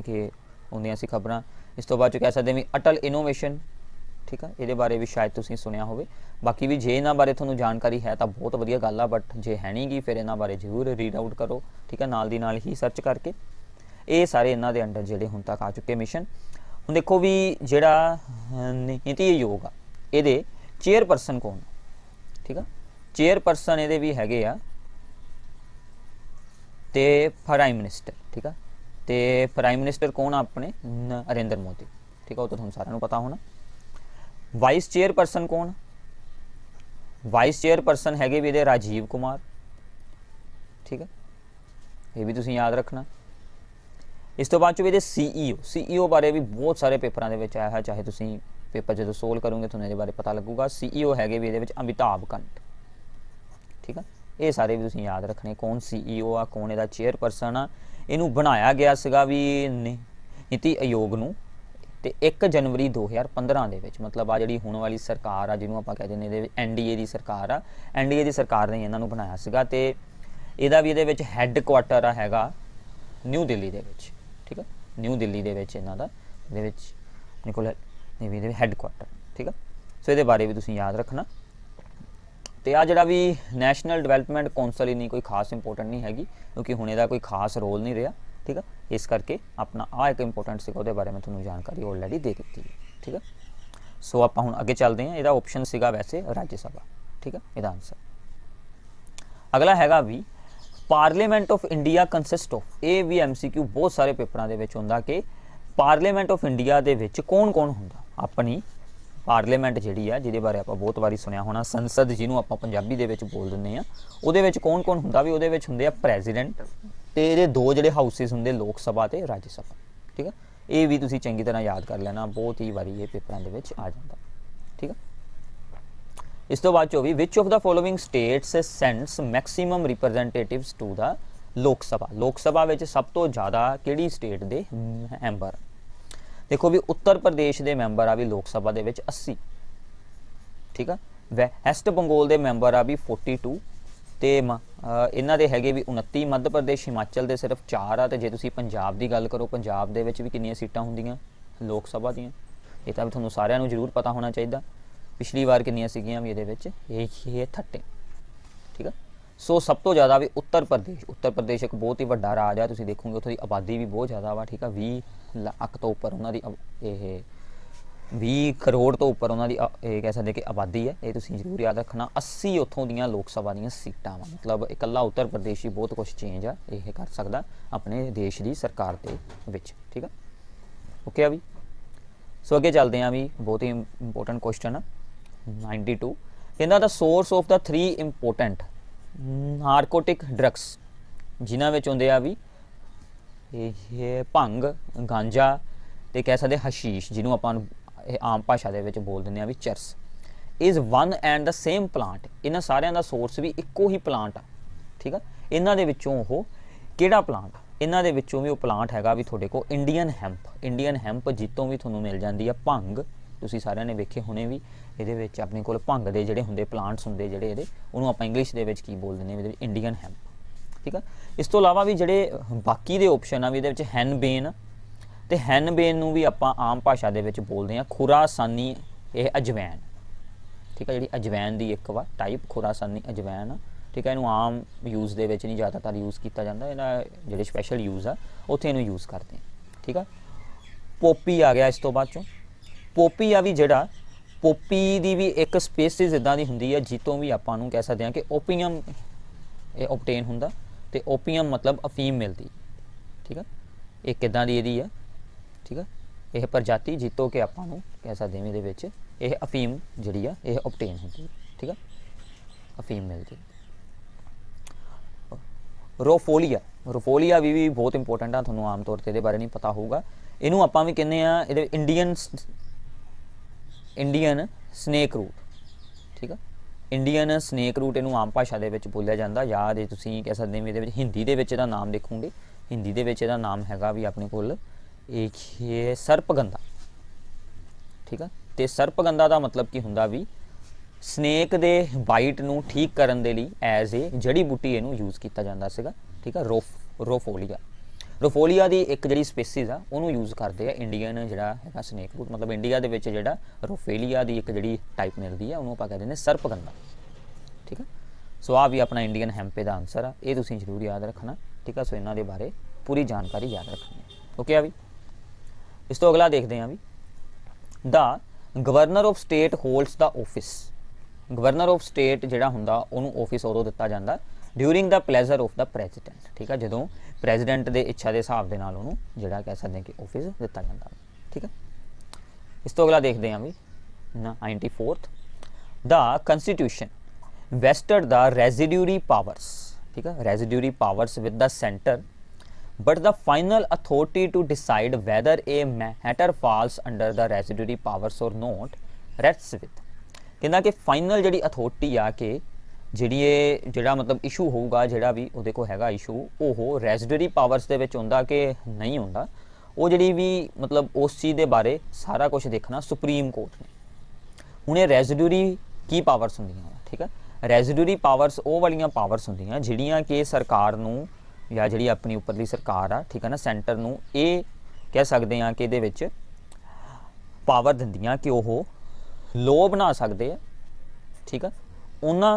ਕਿ ਹੁੰਦੀਆਂ ਸੀ ਖਬਰਾਂ। ਇਸ ਤੋਂ ਬਾਅਦ ਚ ਕਹਿ ਸਕਦੇ ਵੀ ਅਟਲ ਇਨੋਵੇਸ਼ਨ, ਠੀਕ ਆ, ਇਹਦੇ ਬਾਰੇ ਵੀ ਸ਼ਾਇਦ ਤੁਸੀਂ ਸੁਣਿਆ ਹੋਵੇ। ਬਾਕੀ ਵੀ ਜੇ ਇਹਨਾਂ ਬਾਰੇ ਤੁਹਾਨੂੰ ਜਾਣਕਾਰੀ ਹੈ ਤਾਂ ਬਹੁਤ ਵਧੀਆ ਗੱਲ ਆ, ਬਟ ਜੇ ਹੈ ਨਹੀਂ ਗੀ ਫਿਰ ਇਹਨਾਂ ਬਾਰੇ ਜ਼ਰੂਰ ਰੀਡ ਆਊਟ ਕਰੋ, ਠੀਕ ਆ, ਨਾਲ ਦੀ ਨਾਲ ਹੀ ਸਰਚ ਕਰਕੇ। ਇਹ ਸਾਰੇ ਇਹਨਾਂ ਦੇ ਅੰਡਰ ਜਿਹੜੇ ਹੁਣ ਤੱਕ ਆ ਚੁੱਕੇ ਮਿਸ਼ਨ। ਹੁਣ ਦੇਖੋ ਵੀ ਜਿਹੜਾ ਨੀਤੀ ਆਯੋਗ ਆ ਇਹਦੇ ਚੇਅਰਪਰਸਨ ਕੌਣ, ਠੀਕ ਆ। ਚੇਅਰਪਰਸਨ ਇਹਦੇ ਵੀ ਹੈਗੇ ਆ ਤੇ ਪ੍ਰਾਈਮ ਮਿਨਿਸਟਰ, ਠੀਕ ਆ। ਤੇ ਪ੍ਰਾਈਮ ਮਿਨਿਸਟਰ ਕੌਣ ਆ? ਆਪਣੇ ਨਰਿੰਦਰ ਮੋਦੀ, ਠੀਕ ਆ, ਉਹ ਤਾਂ ਤੁਹਾਨੂੰ ਸਾਰਿਆਂ ਨੂੰ ਪਤਾ ਹੋਣਾ। ਵਾਈਸ ਚੇਅਰਪਰਸਨ ਕੌਣ? ਵਾਈਸ ਚੇਅਰਪਰਸਨ ਹੈਗੇ ਵੀ ਇਹਦੇ ਰਾਜੀਵ ਕੁਮਾਰ, ਠੀਕ ਆ, ਇਹ ਵੀ ਤੁਸੀਂ ਯਾਦ ਰੱਖਣਾ। ਇਸ ਤੋਂ ਬਾਅਦ ਚ ਵੀ ਇਹਦੇ ਸੀਈਓ ਬਾਰੇ ਵੀ ਬਹੁਤ ਸਾਰੇ ਪੇਪਰਾਂ ਦੇ ਵਿੱਚ ਆਇਆ ਹੈ, ਚਾਹੇ ਤੁਸੀਂ ਪੇਪਰ ਜਦੋਂ ਸੋਲਵ ਕਰੋਗੇ ਤੁਹਾਨੂੰ ਇਹਦੇ ਬਾਰੇ ਪਤਾ ਲੱਗੂਗਾ। ਸੀਈਓ ਹੈਗੇ ਵੀ ਇਹਦੇ ਵਿੱਚ ਅਮਿਤਾਭ ਕੰਟ, ਠੀਕ ਆ। ਇਹ ਸਾਰੇ ਵੀ ਤੁਸੀਂ ਯਾਦ ਰੱਖਣੇ, ਕੌਣ ਸੀਈਓ ਆ, ਕੌਣ ਇਹਦਾ ਚੇਅਰਪਰਸਨ ਆ। ਇਹਨੂੰ ਬਣਾਇਆ ਗਿਆ ਸੀਗਾ ਵੀ ਨੀਤੀ ਆਯੋਗ ਨੂੰ ਤੇ 1 ਜਨਵਰੀ 2015 ਦੇ ਵਿੱਚ, ਮਤਲਬ ਆ ਜਿਹੜੀ ਹੁਣ ਵਾਲੀ ਸਰਕਾਰ ਆ ਜਿਹਨੂੰ ਆਪਾਂ ਕਹਿ ਦਿੰਦੇ ਇਹਦੇ ਵਿੱਚ ਐਨਡੀਏ ਦੀ ਸਰਕਾਰ ਆ, ਐਨਡੀਏ ਦੀ ਸਰਕਾਰ ਨੇ ਇਹਨਾਂ ਨੂੰ ਬਣਾਇਆ ਸੀਗਾ। ਤੇ ਇਹਦਾ ਵੀ ਇਹਦੇ ਵਿੱਚ ਹੈੱਡ ਕੁਆਟਰ ਆ ਹੈਗਾ ਨਿਊ ਦਿੱਲੀ ਦੇ ਵਿੱਚ, ਠੀਕ ਆ। ਨਿਊ ਦਿੱਲੀ ਦੇ ਵਿੱਚ ਇਹਨਾਂ ਦਾ ਇਹਦੇ ਵਿੱਚ ਨਿਕੋਲ ਨੇਵੀ ਦੇ ਹੈੱਡ ਕੁਆਟਰ, ਠੀਕ ਆ। ਸੋ ਇਹਦੇ ਬਾਰੇ ਵੀ ਤੁਸੀਂ ਯਾਦ ਰੱਖਣਾ। ਤੇ ਆ ਜਿਹੜਾ ਵੀ ਨੈਸ਼ਨਲ ਡਿਵੈਲਪਮੈਂਟ ਕੌਂਸਲ ਇੰਨੀ ਕੋਈ ਖਾਸ ਇੰਪੋਰਟੈਂਟ ਨਹੀਂ ਹੈਗੀ ਕਿਉਂਕਿ ਹੁਣ ਇਹਦਾ ਕੋਈ ਖਾਸ ਰੋਲ ਨਹੀਂ ਰਿਹਾ, ਠੀਕ ਆ। ਇਸ ਕਰਕੇ ਆਪਣਾ ਆ ਇੱਕ ਇੰਪੋਰਟੈਂਟ ਸੀਗਾ, ਉਹਦੇ ਬਾਰੇ ਮੈਂ ਤੁਹਾਨੂੰ ਜਾਣਕਾਰੀ ਆਲਰੇਡੀ ਦੇ ਦਿੱਤੀ ਹੈ, ਠੀਕ ਆ। ਸੋ ਆਪਾਂ ਹੁਣ ਅੱਗੇ ਚੱਲਦੇ ਹਾਂ। ਇਹਦਾ ਆਪਸ਼ਨ ਸੀਗਾ ਵੈਸੇ ਰਾਜ ਸਭਾ, ਠੀਕ ਆ, ਇਹਦਾ ਆਨਸਰ। ਅਗਲਾ ਹੈਗਾ ਵੀ parliament of India consist of, ਇਹ ਵੀ ਐਮਸੀਕਿਊ ਬਹੁਤ ਸਾਰੇ ਪੇਪਰਾਂ ਦੇ ਵਿੱਚ ਹੁੰਦਾ ਕਿ ਪਾਰਲੀਮੈਂਟ ਆਫ ਇੰਡੀਆ ਦੇ ਵਿੱਚ ਕੌਣ ਕੌਣ ਹੁੰਦਾ। ਆਪਣੀ ਪਾਰਲੀਮੈਂਟ ਜਿਹੜੀ ਆ ਜਿਹਦੇ ਬਾਰੇ ਆਪਾਂ ਬਹੁਤ ਵਾਰੀ ਸੁਣਿਆ ਹੋਣਾ, ਸੰਸਦ ਜਿਹਨੂੰ ਆਪਾਂ ਪੰਜਾਬੀ ਦੇ ਵਿੱਚ ਬੋਲ ਦਿੰਦੇ ਆ, ਉਹਦੇ ਵਿੱਚ ਕੌਣ ਕੌਣ ਹੁੰਦਾ ਵੀ ਉਹਦੇ ਵਿੱਚ ਹੁੰਦੇ ਆ ਪ੍ਰੈਜ਼ੀਡੈਂਟ ਤੇ ਇਹਦੇ ਦੋ ਜਿਹੜੇ ਹਾਊਸਿਸ ਹੁੰਦੇ ਲੋਕ ਸਭਾ ਤੇ ਰਾਜ ਸਭਾ, ਠੀਕ ਆ। ਇਹ ਵੀ ਤੁਸੀਂ ਚੰਗੀ ਤਰ੍ਹਾਂ ਯਾਦ ਕਰ ਲੈਣਾ, ਬਹੁਤ ਹੀ ਵਾਰੀ ਇਹ ਪੇਪਰਾਂ ਦੇ ਵਿੱਚ ਆ ਜਾਂਦਾ, ਠੀਕ ਆ। ਇਸ ਤੋਂ ਬਾਅਦ ਚੋ ਵੀ which of the following states sends maximum representatives to the Lok Sabha. ਲੋਕ ਸਭਾ ਵਿੱਚ ਸਭ ਤੋਂ ਜ਼ਿਆਦਾ ਕਿਹੜੀ ਸਟੇਟ ਦੇ ਮੈਂਬਰ? ਦੇਖੋ ਵੀ ਉੱਤਰ ਪ੍ਰਦੇਸ਼ ਦੇ ਮੈਂਬਰ ਆ ਵੀ ਲੋਕ ਸਭਾ ਦੇ ਵਿੱਚ 80, ਠੀਕ ਆ। ਵੈਸਟ ਬੰਗਾਲ ਦੇ ਮੈਂਬਰ ਆ ਵੀ 42 ਤੇ ਇਹਨਾਂ ਦੇ ਹੈਗੇ ਵੀ 29। ਮੱਧ ਪ੍ਰਦੇਸ਼ ਹਿਮਾਚਲ ਦੇ ਸਿਰਫ 4 ਆ। ਤੇ ਜੇ ਤੁਸੀਂ ਪੰਜਾਬ ਦੀ ਗੱਲ ਕਰੋ, ਪੰਜਾਬ ਦੇ ਵਿੱਚ ਵੀ ਕਿੰਨੀਆਂ ਸੀਟਾਂ ਹੁੰਦੀਆਂ ਲੋਕ ਸਭਾ ਦੀਆਂ? ਇਹ ਤਾਂ ਵੀ ਤੁਹਾਨੂੰ ਸਾਰਿਆਂ ਨੂੰ ਜ਼ਰੂਰ ਪਤਾ ਹੋਣਾ ਚਾਹੀਦਾ। ਪਿਛਲੀ ਵਾਰ ਕਿੰਨੀਆਂ ਸੀਗੀਆਂ ਵੀ ਇਹਦੇ ਵਿੱਚ? ਇਹ 30, ਠੀਕ ਆ। ਸੋ ਸਭ ਤੋਂ ਜ਼ਿਆਦਾ ਵੀ ਉੱਤਰ ਪ੍ਰਦੇਸ਼ ਇੱਕ ਬਹੁਤ ਹੀ ਵੱਡਾ ਰਾਜ ਆ, ਤੁਸੀਂ ਦੇਖੋਗੇ ਉੱਥੋਂ ਦੀ ਆਬਾਦੀ ਵੀ ਬਹੁਤ ਜ਼ਿਆਦਾ ਵਾ, ਠੀਕ ਆ। 20 ਲੱਖ ਤੋਂ ਉੱਪਰ ਉਹਨਾਂ ਦੀ ਇਹ 20 ਕਰੋੜ ਤੋਂ ਉੱਪਰ ਉਹਨਾਂ ਦੀ ਇਹ ਕਹਿ ਸਕਦੇ ਕਿ ਆਬਾਦੀ ਹੈ, ਇਹ ਤੁਸੀਂ ਜ਼ਰੂਰ ਯਾਦ ਰੱਖਣਾ। 80 ਉੱਥੋਂ ਦੀਆਂ ਲੋਕ ਸਭਾ ਦੀਆਂ ਸੀਟਾਂ ਵਾ, ਮਤਲਬ ਇਕੱਲਾ ਉੱਤਰ ਪ੍ਰਦੇਸ਼ ਹੀ ਬਹੁਤ ਕੁਛ ਚੇਂਜ ਆ ਇਹ ਕਰ ਸਕਦਾ ਆਪਣੇ ਦੇਸ਼ ਦੀ ਸਰਕਾਰ ਦੇ ਵਿੱਚ, ਠੀਕ ਆ। ਓਕੇ ਆ ਵੀ। ਸੋ ਅੱਗੇ ਚੱਲਦੇ ਹਾਂ ਵੀ, ਬਹੁਤ ਹੀ ਇੰਪੋਰਟੈਂਟ ਕੁਐਸਚਨ ਆ 92। ਕਹਿੰਦਾ the source of the 3 important narcotic drugs, ਜਿਨ੍ਹਾਂ ਵਿੱਚ ਹੁੰਦੇ ਆ ਵੀ ਇਹ ਭੰਗ, ਗਾਂਜਾ ਤੇ ਕਹਿ ਸਕਦੇ ਹਸ਼ੀਸ਼, ਜਿਹਨੂੰ ਆਪਾਂ ਇਹ ਆਮ ਭਾਸ਼ਾ ਦੇ ਵਿੱਚ ਬੋਲ ਦਿੰਦੇ ਆ ਵੀ charas, is one and the same plant. ਇਹਨਾਂ ਸਾਰਿਆਂ ਦਾ ਸੋਰਸ ਵੀ ਇੱਕੋ ਹੀ ਪਲਾਂਟ ਆ, ਠੀਕ ਆ। ਇਹਨਾਂ ਦੇ ਵਿੱਚੋਂ ਉਹ ਕਿਹੜਾ ਪਲਾਂਟ? ਇਹਨਾਂ ਦੇ ਵਿੱਚੋਂ ਵੀ ਉਹ ਪਲਾਂਟ ਹੈਗਾ ਵੀ ਤੁਹਾਡੇ ਕੋਲ ਇੰਡੀਅਨ ਹੈਂਪ ਜਿੱਤੋਂ ਵੀ ਤੁਹਾਨੂੰ ਮਿਲ ਜਾਂਦੀ ਆ ਭੰਗ। ਤੁਸੀਂ ਸਾਰਿਆਂ ਨੇ ਵੇਖੇ ਹੋਣੇ ਵੀ ਇਹਦੇ ਵਿੱਚ ਆਪਣੇ ਕੋਲ ਭੰਗ ਦੇ ਜਿਹੜੇ ਹੁੰਦੇ ਪਲਾਂਟਸ ਹੁੰਦੇ ਜਿਹੜੇ ਇਹਦੇ, ਉਹਨੂੰ ਆਪਾਂ ਇੰਗਲਿਸ਼ ਦੇ ਵਿੱਚ ਕੀ ਬੋਲ ਦਿੰਦੇ ਹਾਂ, ਇਹਦੇ ਵਿੱਚ ਇੰਡੀਅਨ ਹੈਂਪ, ਠੀਕ ਆ। ਇਸ ਤੋਂ ਇਲਾਵਾ ਵੀ ਜਿਹੜੇ ਬਾਕੀ ਦੇ ਆਪਸ਼ਨ ਆ ਵੀ ਇਹਦੇ ਵਿੱਚ ਹੈਨਬੇਨ, ਤੇ ਹੈਨਬੇਨ ਨੂੰ ਵੀ ਆਪਾਂ ਆਮ ਭਾਸ਼ਾ ਦੇ ਵਿੱਚ ਬੋਲਦੇ ਹਾਂ ਖੁਰਾਸਾਨੀ ਇਹ ਅਜਵੈਨ, ठीक है, जी अजवैन की एक वा टाइप खुरासानी अजवैन, ठीक है, इनू आम यूज़ दे विच नहीं ज़्यादातर यूज़ किया जाता, इन्हां जिहड़े स्पैशल यूज़ आ उत्थे इनू यूज़ करते हैं, ठीक है। पोपी आ गया इस तो बाद चों, पोपी आ भी जिहड़ा पोपी दी भी एक स्पेसिस इदां दी हुंदी है जितों भी आपां नूं कह सकते हैं कि ओपीयम ऑबटेन हुंदा, ते ओपीयम मतलब अफीम मिलती, ठीक है, एक इदां दी इहदी है, ठीक है, यह प्रजाति जितों के आपां नूं कह सकते हैं इहदे विच यह अफीम जिहड़ी आ यह ऑबटेन होती है, ठीक है, अफीम मिलती। रोफोलिया, रोफोलिया भी बहुत इंपोर्टेंट आ, तुहानूं आम तौर पर ये बारे नहीं पता होगा, इनू आपां भी कहने आ इंडियन स्नेक रूट, ठीक है, इंडियन स्नेक रूट इनू आम भाषा दे विच बोलिया जांदा, या जे तुसीं कह सकदे हो इहदे विच हिंदी दे विच इहदा नाम देखोगे, हिंदी दे विच इहदा नाम हैगा भी अपने कोल एक सर्पगंधा, ठीक है, तो सर्पगंधा का मतलब की हुंदा भी स्नेक दे बाइट नूं ठीक करन दे लई एज ए जड़ी बूटी इनू यूज़ किया जाता सीगा, ठीक है। रोफोलिया, रोफोलिया की एक जिहड़ी स्पीसीज़ आ उहनूं यूज़ करते हैं इंडियन जिहड़ा हैगा स्नेक रूट, मतलब इंडिया दे विच जिहड़ा रोफेलिया की एक जिहड़ी टाइप मिलती है उहनूं आपां कहते हैं सर्पगंधा, ठीक है। सो आ भी अपना इंडियन हैंपे का आंसर आ, ये तुसीं जरूर याद रखना, ठीक है। सो इन्हां दे बारे पूरी जानकारी याद रखनी है, ओके आ भी। इस तो अगला देखते हैं भी, the governor of state holds the office, governor of state जिहड़ा हुंदा उहनूं ऑफिस उदों दिता जांदा during the pleasure of the president, ठीक है, जदों प्रेजिडेंट दे इच्छा के हिसाब दे नाल उहनूं जिहड़ा कह सकते हैं कि ऑफिस दिता जांदा, ठीक है। इस तो अगला देखते हैं भी 94th, the constitution vested the residuary powers, ठीक है, residuary powers with the centre but the final authority to decide whether a matter falls under the residuary powers or not rests with, कहना कि फाइनल जिहड़ी अथॉरिटी आ कि जिहड़ी जिहड़ा मतलब इशू होगा जिहड़ा भी उहदे कोल हैगा इशू ओह रेजिडरी पावर्स दे विच हुंदा कि नहीं हुंदा, वो जिहड़ी भी मतलब उस चीज़ दे बारे सारा कुछ देखना सुप्रीम कोर्ट ने। हुणे रेजिडरी की पावर्स हुंदियां, ठीक है, रेजिडरी पावर्स वो वालियां पावर्स हुंदियां जिहड़ियां कि सरकार नूं या जिहड़ी अपनी उपरली सरकार आ, ठीक है ना, सेंटर नूं ये कह सकते हैं कि इहदे विच पावर दिंदियां कि वह लॉ बना सकते हैं, ठीक है, उन्हां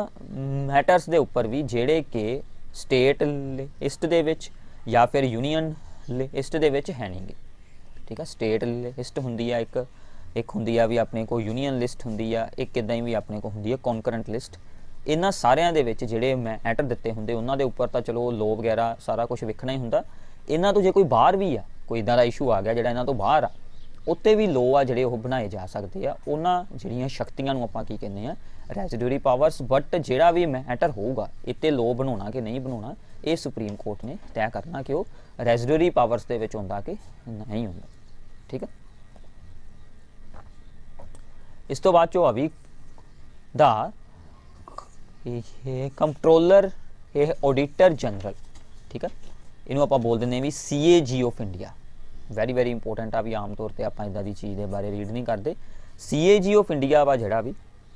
मैटर्स दे उपर भी जिहड़े कि स्टेट लिस्ट दे विच या फिर यूनीयन लिस्ट दे विच है नहीं गे, ठीक है। स्टेट लिस्ट हुंदी है एक हुंदी है भी अपने को यूनीयन लिस्ट हुंदी है, एक इदां ही भी अपने को हुंदी है कॉन्करेंट लिस्ट। इन्हां सारिਆਂ ਦੇ ਵਿੱਚ ਜਿਹੜੇ मैटर ਦਿੱਤੇ ਹੁੰਦੇ ਉਹਨਾਂ ਦੇ ਉੱਪਰ ਤਾਂ ਚਲੋ ਲੋ ਵਗੈਰਾ ਸਾਰਾ ਕੁਝ ਵੇਖਣਾ ਹੀ ਹੁੰਦਾ। ਇਹਨਾਂ ਤੋਂ ਜੇ ਕੋਈ ਬਾਹਰ ਵੀ ਆ ਕੋਈ ਇਦਾਂ ਦਾ ਇਸ਼ੂ ਆ ਗਿਆ ਜਿਹੜਾ ਇਹਨਾਂ ਤੋਂ ਬਾਹਰ ਆ ਉੱਤੇ ਵੀ ਲੋ ਆ ਜਿਹੜੇ ਉਹ ਬਣਾਏ ਜਾ ਸਕਦੇ ਆ। ਉਹਨਾਂ ਜਿਹੜੀਆਂ ਸ਼ਕਤੀਆਂ ਨੂੰ ਆਪਾਂ ਕੀ ਕਹਿੰਦੇ ਆ ਰੈਜ਼ੀਡਿਊਰੀ ਪਾਵਰਸ। ਬਟ ਜਿਹੜਾ ਵੀ ਮੈਟਰ ਹੋਊਗਾ ਇੱਥੇ ਲੋ ਬਣਾਉਣਾ ਕਿ ਨਹੀਂ ਬਣਾਉਣਾ ਇਹ ਸੁਪਰੀਮ ਕੋਰਟ ਨੇ ਤੈਅ ਕਰਨਾ ਕਿ ਉਹ ਰੈਜ਼ੀਡਿਊਰੀ ਪਾਵਰਸ ਦੇ ਵਿੱਚ ਹੁੰਦਾ ਕਿ ਨਹੀਂ ਹੁੰਦਾ, ਠੀਕ ਹੈ। ਇਸ ਤੋਂ ਬਾਅਦ ਚੋਂ ਆ ਵੀ ਦਾ ਇਹ ਕੰਟਰੋਲਰ ਇਹ ਆਡੀਟਰ ਜਨਰਲ, ਠੀਕ ਹੈ, ਇਹਨੂੰ ਆਪਾਂ ਬੋਲ ਦਿੰਦੇ ਵੀ CAG of India. Very very important ਆ ਵੀ ਆਮ ਤੌਰ ਤੇ ਆਪਾਂ ਇਦਾਂ ਦੀ ਚੀਜ਼ ਦੇ ਬਾਰੇ ਰੀਡ ਨਹੀਂ ਕਰਦੇ। CAG ਆਫ ਇੰਡੀਆ ਵਾ ਜਿਹੜਾ ਵੀ,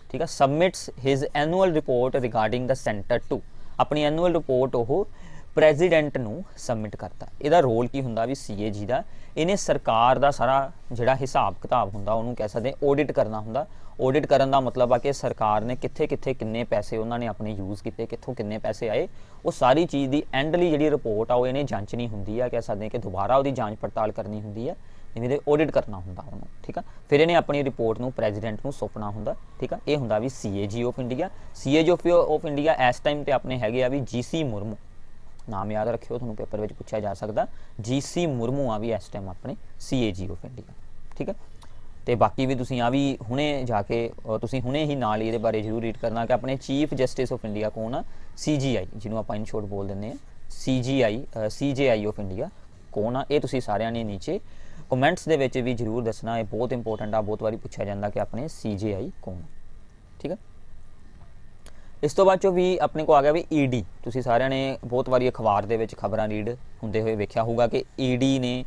ਠੀਕ ਹੈ, submits his annual report regarding the centre to, ਆਪਣੀ ਐਨੂਅਲ ਰਿਪੋਰਟ ਉਹ ਪ੍ਰੈਜ਼ੀਡੈਂਟ ਨੂੰ ਸਬਮਿਟ ਕਰਤਾ। ਇਹਦਾ ਰੋਲ ਕੀ ਹੁੰਦਾ ਵੀ CAG ਦਾ, ਇਹਨੇ ਸਰਕਾਰ ਦਾ ਸਾਰਾ ਜਿਹੜਾ ਹਿਸਾਬ ਕਿਤਾਬ ਹੁੰਦਾ ਉਹਨੂੰ ਕਹਿ ਸਕਦੇ ਆਡਿਟ ਕਰਨਾ ਹੁੰਦਾ। ਆਡਿਟ ਕਰਨ ਦਾ ਮਤਲਬ ਆ ਕਿ ਸਰਕਾਰ ਨੇ ਕਿੱਥੇ ਕਿੱਥੇ ਕਿੰਨੇ ਪੈਸੇ ਉਹਨਾਂ ਨੇ ਆਪਣੇ ਯੂਜ਼ ਕੀਤੇ, ਕਿੱਥੋਂ ਕਿੰਨੇ ਪੈਸੇ ਆਏ, ਉਹ ਸਾਰੀ ਚੀਜ਼ ਦੀ ਐਂਡਲੀ ਜਿਹੜੀ ਰਿਪੋਰਟ ਆ ਉਹ ਇਹਨੇ ਜਾਂਚਣੀ ਹੁੰਦੀ ਆ, ਕਹਿ ਸਕਦੇ ਕਿ ਦੁਬਾਰਾ ਉਹਦੀ ਜਾਂਚ ਪੜਤਾਲ ਕਰਨੀ ਹੁੰਦੀ ਆ, ਇਹਦੇ ਆਡਿਟ ਕਰਨਾ ਹੁੰਦਾ ਉਹਨੂੰ, ਠੀਕ ਆ। ਫਿਰ ਇਹਨੇ ਆਪਣੀ ਰਿਪੋਰਟ ਨੂੰ ਪ੍ਰੈਜ਼ੀਡੈਂਟ ਨੂੰ ਸੌਂਪਣਾ ਹੁੰਦਾ, ਠੀਕ ਆ। ਇਹ ਹੁੰਦਾ ਵੀ CAG of India. CAG of India ਇਸ ਟਾਈਮ ਤੇ ਆਪਣੇ ਹੈਗੇ ਆ ਵੀ GC ਮੁਰਮੂ, ਨਾਮ ਯਾਦ ਰੱਖਿਓ ਤੁਹਾਨੂੰ ਪੇਪਰ ਵਿੱਚ ਪੁੱਛਿਆ ਜਾ ਸਕਦਾ। GC ਮੁਰਮੂ ਆ ਵੀ ਇਸ ਟਾਈਮ ਆਪਣੇ CAG ਆਫ ਇੰਡੀਆ, ਠੀਕ ਹੈ। ਤੇ ਬਾਕੀ ਵੀ ਤੁਸੀਂ ਆ ਵੀ ਹੁਣੇ ਜਾ ਕੇ ਤੁਸੀਂ ਹੁਣੇ ਹੀ ਨਾਲ ਹੀ ਇਹਦੇ ਬਾਰੇ ਜ਼ਰੂਰ ਰੀਡ ਕਰਨਾ ਕਿ ਆਪਣੇ ਚੀਫ ਜਸਟਿਸ ਆਫ ਇੰਡੀਆ ਕੌਣ ਆ, CGI, ਜਿਹਨੂੰ ਆਪਾਂ ਇਨ ਸ਼ੋਰਟ ਬੋਲ ਦਿੰਦੇ ਆ CJI ਆਫ ਇੰਡੀਆ ਕੌਣ ਆ। ਇਹ ਤੁਸੀਂ ਸਾਰਿਆਂ ਨੇ ਨੀਚੇ ਕਮੈਂਟਸ ਦੇ ਵਿੱਚ ਵੀ ਜ਼ਰੂਰ ਦੱਸਣਾ, ਇਹ ਬਹੁਤ ਇੰਪੋਰਟੈਂਟ ਆ, ਬਹੁਤ ਵਾਰੀ ਪੁੱਛਿਆ ਜਾਂਦਾ ਕਿ ਆਪਣੇ CJI ਕੌਣ, ਠੀਕ ਹੈ। ਇਸ ਤੋਂ ਬਾਅਦ ਚੋਂ ਵੀ ਆਪਣੇ ਕੋ ਆ ਗਿਆ ਵੀ ED। ਤੁਸੀਂ ਸਾਰਿਆਂ ਨੇ ਬਹੁਤ ਵਾਰੀ ਅਖਬਾਰ ਦੇ ਵਿੱਚ ਖਬਰਾਂ ਰੀਡ ਹੁੰਦੇ ਹੋਏ ਵੇਖਿਆ ਹੋਊਗਾ ਕਿ ED ਨੇ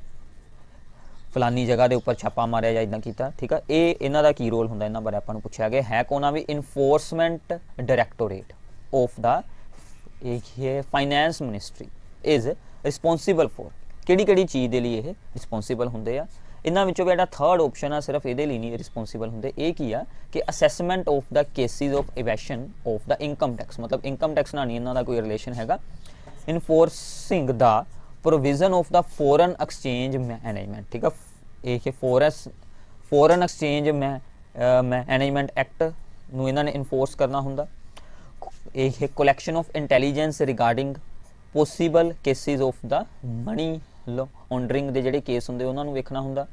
ਫਲਾਨੀ ਜਗ੍ਹਾ ਦੇ ਉੱਪਰ ਛਾਪਾ ਮਾਰਿਆ ਜਾਂ ਇੱਦਾਂ ਕੀਤਾ, ਠੀਕ ਆ। ਇਹ ਇਹਨਾਂ ਦਾ ਕੀ ਰੋਲ ਹੁੰਦਾ, ਇਹਨਾਂ ਬਾਰੇ ਆਪਾਂ ਨੂੰ ਪੁੱਛਿਆ ਗਿਆ ਹੈ ਕੌਣ ਆ ਵੀ ਇਨਫੋਰਸਮੈਂਟ ਡਾਇਰੈਕਟੋਰੇਟ ਆਫ ਦਾ ਇਹ finance ministry is responsible for ਕਿਹੜੀ ਕਿਹੜੀ ਚੀਜ਼ ਦੇ ਲਈ ਇਹ ਰਿਸਪੋਂਸੀਬਲ ਹੁੰਦੇ ਆ। इन्हां विचों भी जिहड़ा थर्ड ऑप्शन आ सिर्फ इहदे लई नहीं रिस्पोंसिबल हुंदे। ये की आ कि assessment of the cases of evasion of the income tax, मतलब इनकम टैक्स नाल नहीं इन्हां दा कोई रिलेशन हैगा। Enforcing the provision of the foreign exchange management, ठीक है, ये फॉरेन एक्सचेंज मैनेजमेंट एक्ट नूं इन्हां ने इनफोर्स करना हुंदा। ये collection of intelligence regarding possible cases of the money laundering दे जिहड़े केस हुंदे उन्हां नूं वेखना हुंदा।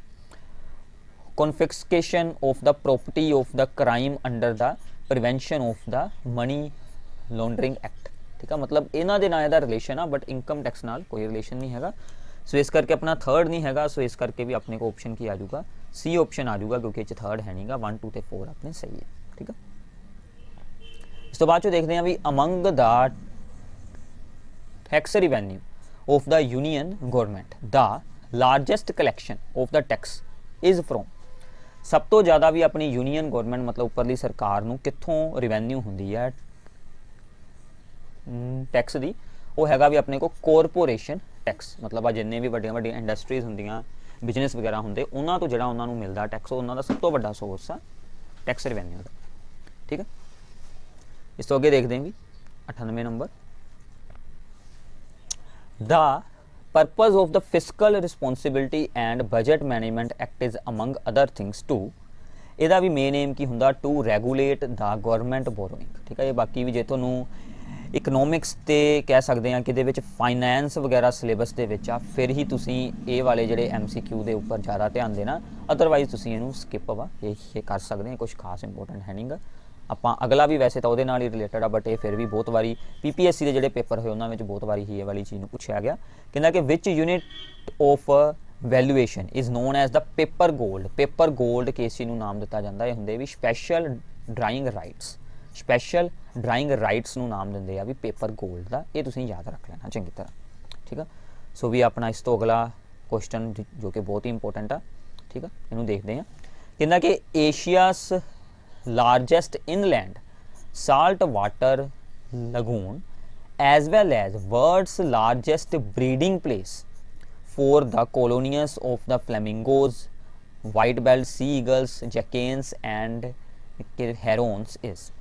Confiscation of the property of the crime under the prevention of the money laundering act, ठीक है, मतलब इन्हां दे नाल दा रिलेशन आ बट इनकम टैक्स नाल कोई रिलेशन नहीं हैगा। सो इस करके अपना थर्ड नहीं हैगा, सो इस करके भी अपने को ऑप्शन की आ जाऊगा सी ऑप्शन आ जाऊगा, क्योंकि इस थर्ड है नहींगा। 1 2 ते 4 अपने सही है, ठीक है। इस तो बाद चो देखते हैं भी among the tax revenue of the union government the largest collection of the tax is from, सब तो ज़्यादा भी अपनी यूनियन गवर्नमेंट मतलब उपरली सरकार नूं कित्थों रिवेन्यू हुंदी है टैक्स दी, वो हैगा भी अपने को कॉरपोरेशन टैक्स, मतलब आ जिन्ने भी वड्डियां वड्डियां इंडस्ट्रीज हुंदियां बिजनेस वगैरह होंगे उन्होंने तो जिहड़ा उन्होंने मिलता टैक्स उन्होंने सब तो वड्डा सोर्स आ टैक्स रिवेन्यू का, ठीक है। इस तो अगे देखते हैं भी 98 number, the purpose of the fiscal responsibility and budget management act is among other things to, ਇਹਦਾ भी मेन एम की हुंदा to regulate the government borrowing, ठीक है। ये बाकी भी जे तुहानूं इकनोमिक्स ते कह सकते हैं कि दे विच फाइनैंस वगैरह सिलेबस दे विच आ फिर ही तुसीं ये वाले जिहड़े MCQ दे उपर ज़्यादा ध्यान देना, अदरवाइज तुसीं इहनूं स्किप वा ये कर सकते हैं, कुछ खास इंपोर्टेंट है नहीं गा। आपां अगला भी वैसे तो उहदे नाल ही रिलेटेड आ बट ये फिर भी बहुत बारी PPSC दे जिहड़े पेपर होए उन्हां विच बहुत बारी ही ये वाली चीज़ नूं पुछया गया। कहंदा कि which unit of valuation is known as the paper gold, paper gold किस चीज़ नूं नाम दिता जाता है हुंदे भी special drawing rights, special drawing rights नूं नाम दिंदे आ भी पेपर गोल्ड का, ये तुसीं याद रख लेना चंगी तरह, ठीक है। सो भी अपना इस तो अगला क्वेश्चन जो कि बहुत ही इंपोर्टेंट आ, ठीक है, इनू देखते हैं। कहना कि Asia's largest inland salt water lagoon as well as world's largest breeding place for the colonies of the flamingos, white bellied sea eagles, jacanas and herons is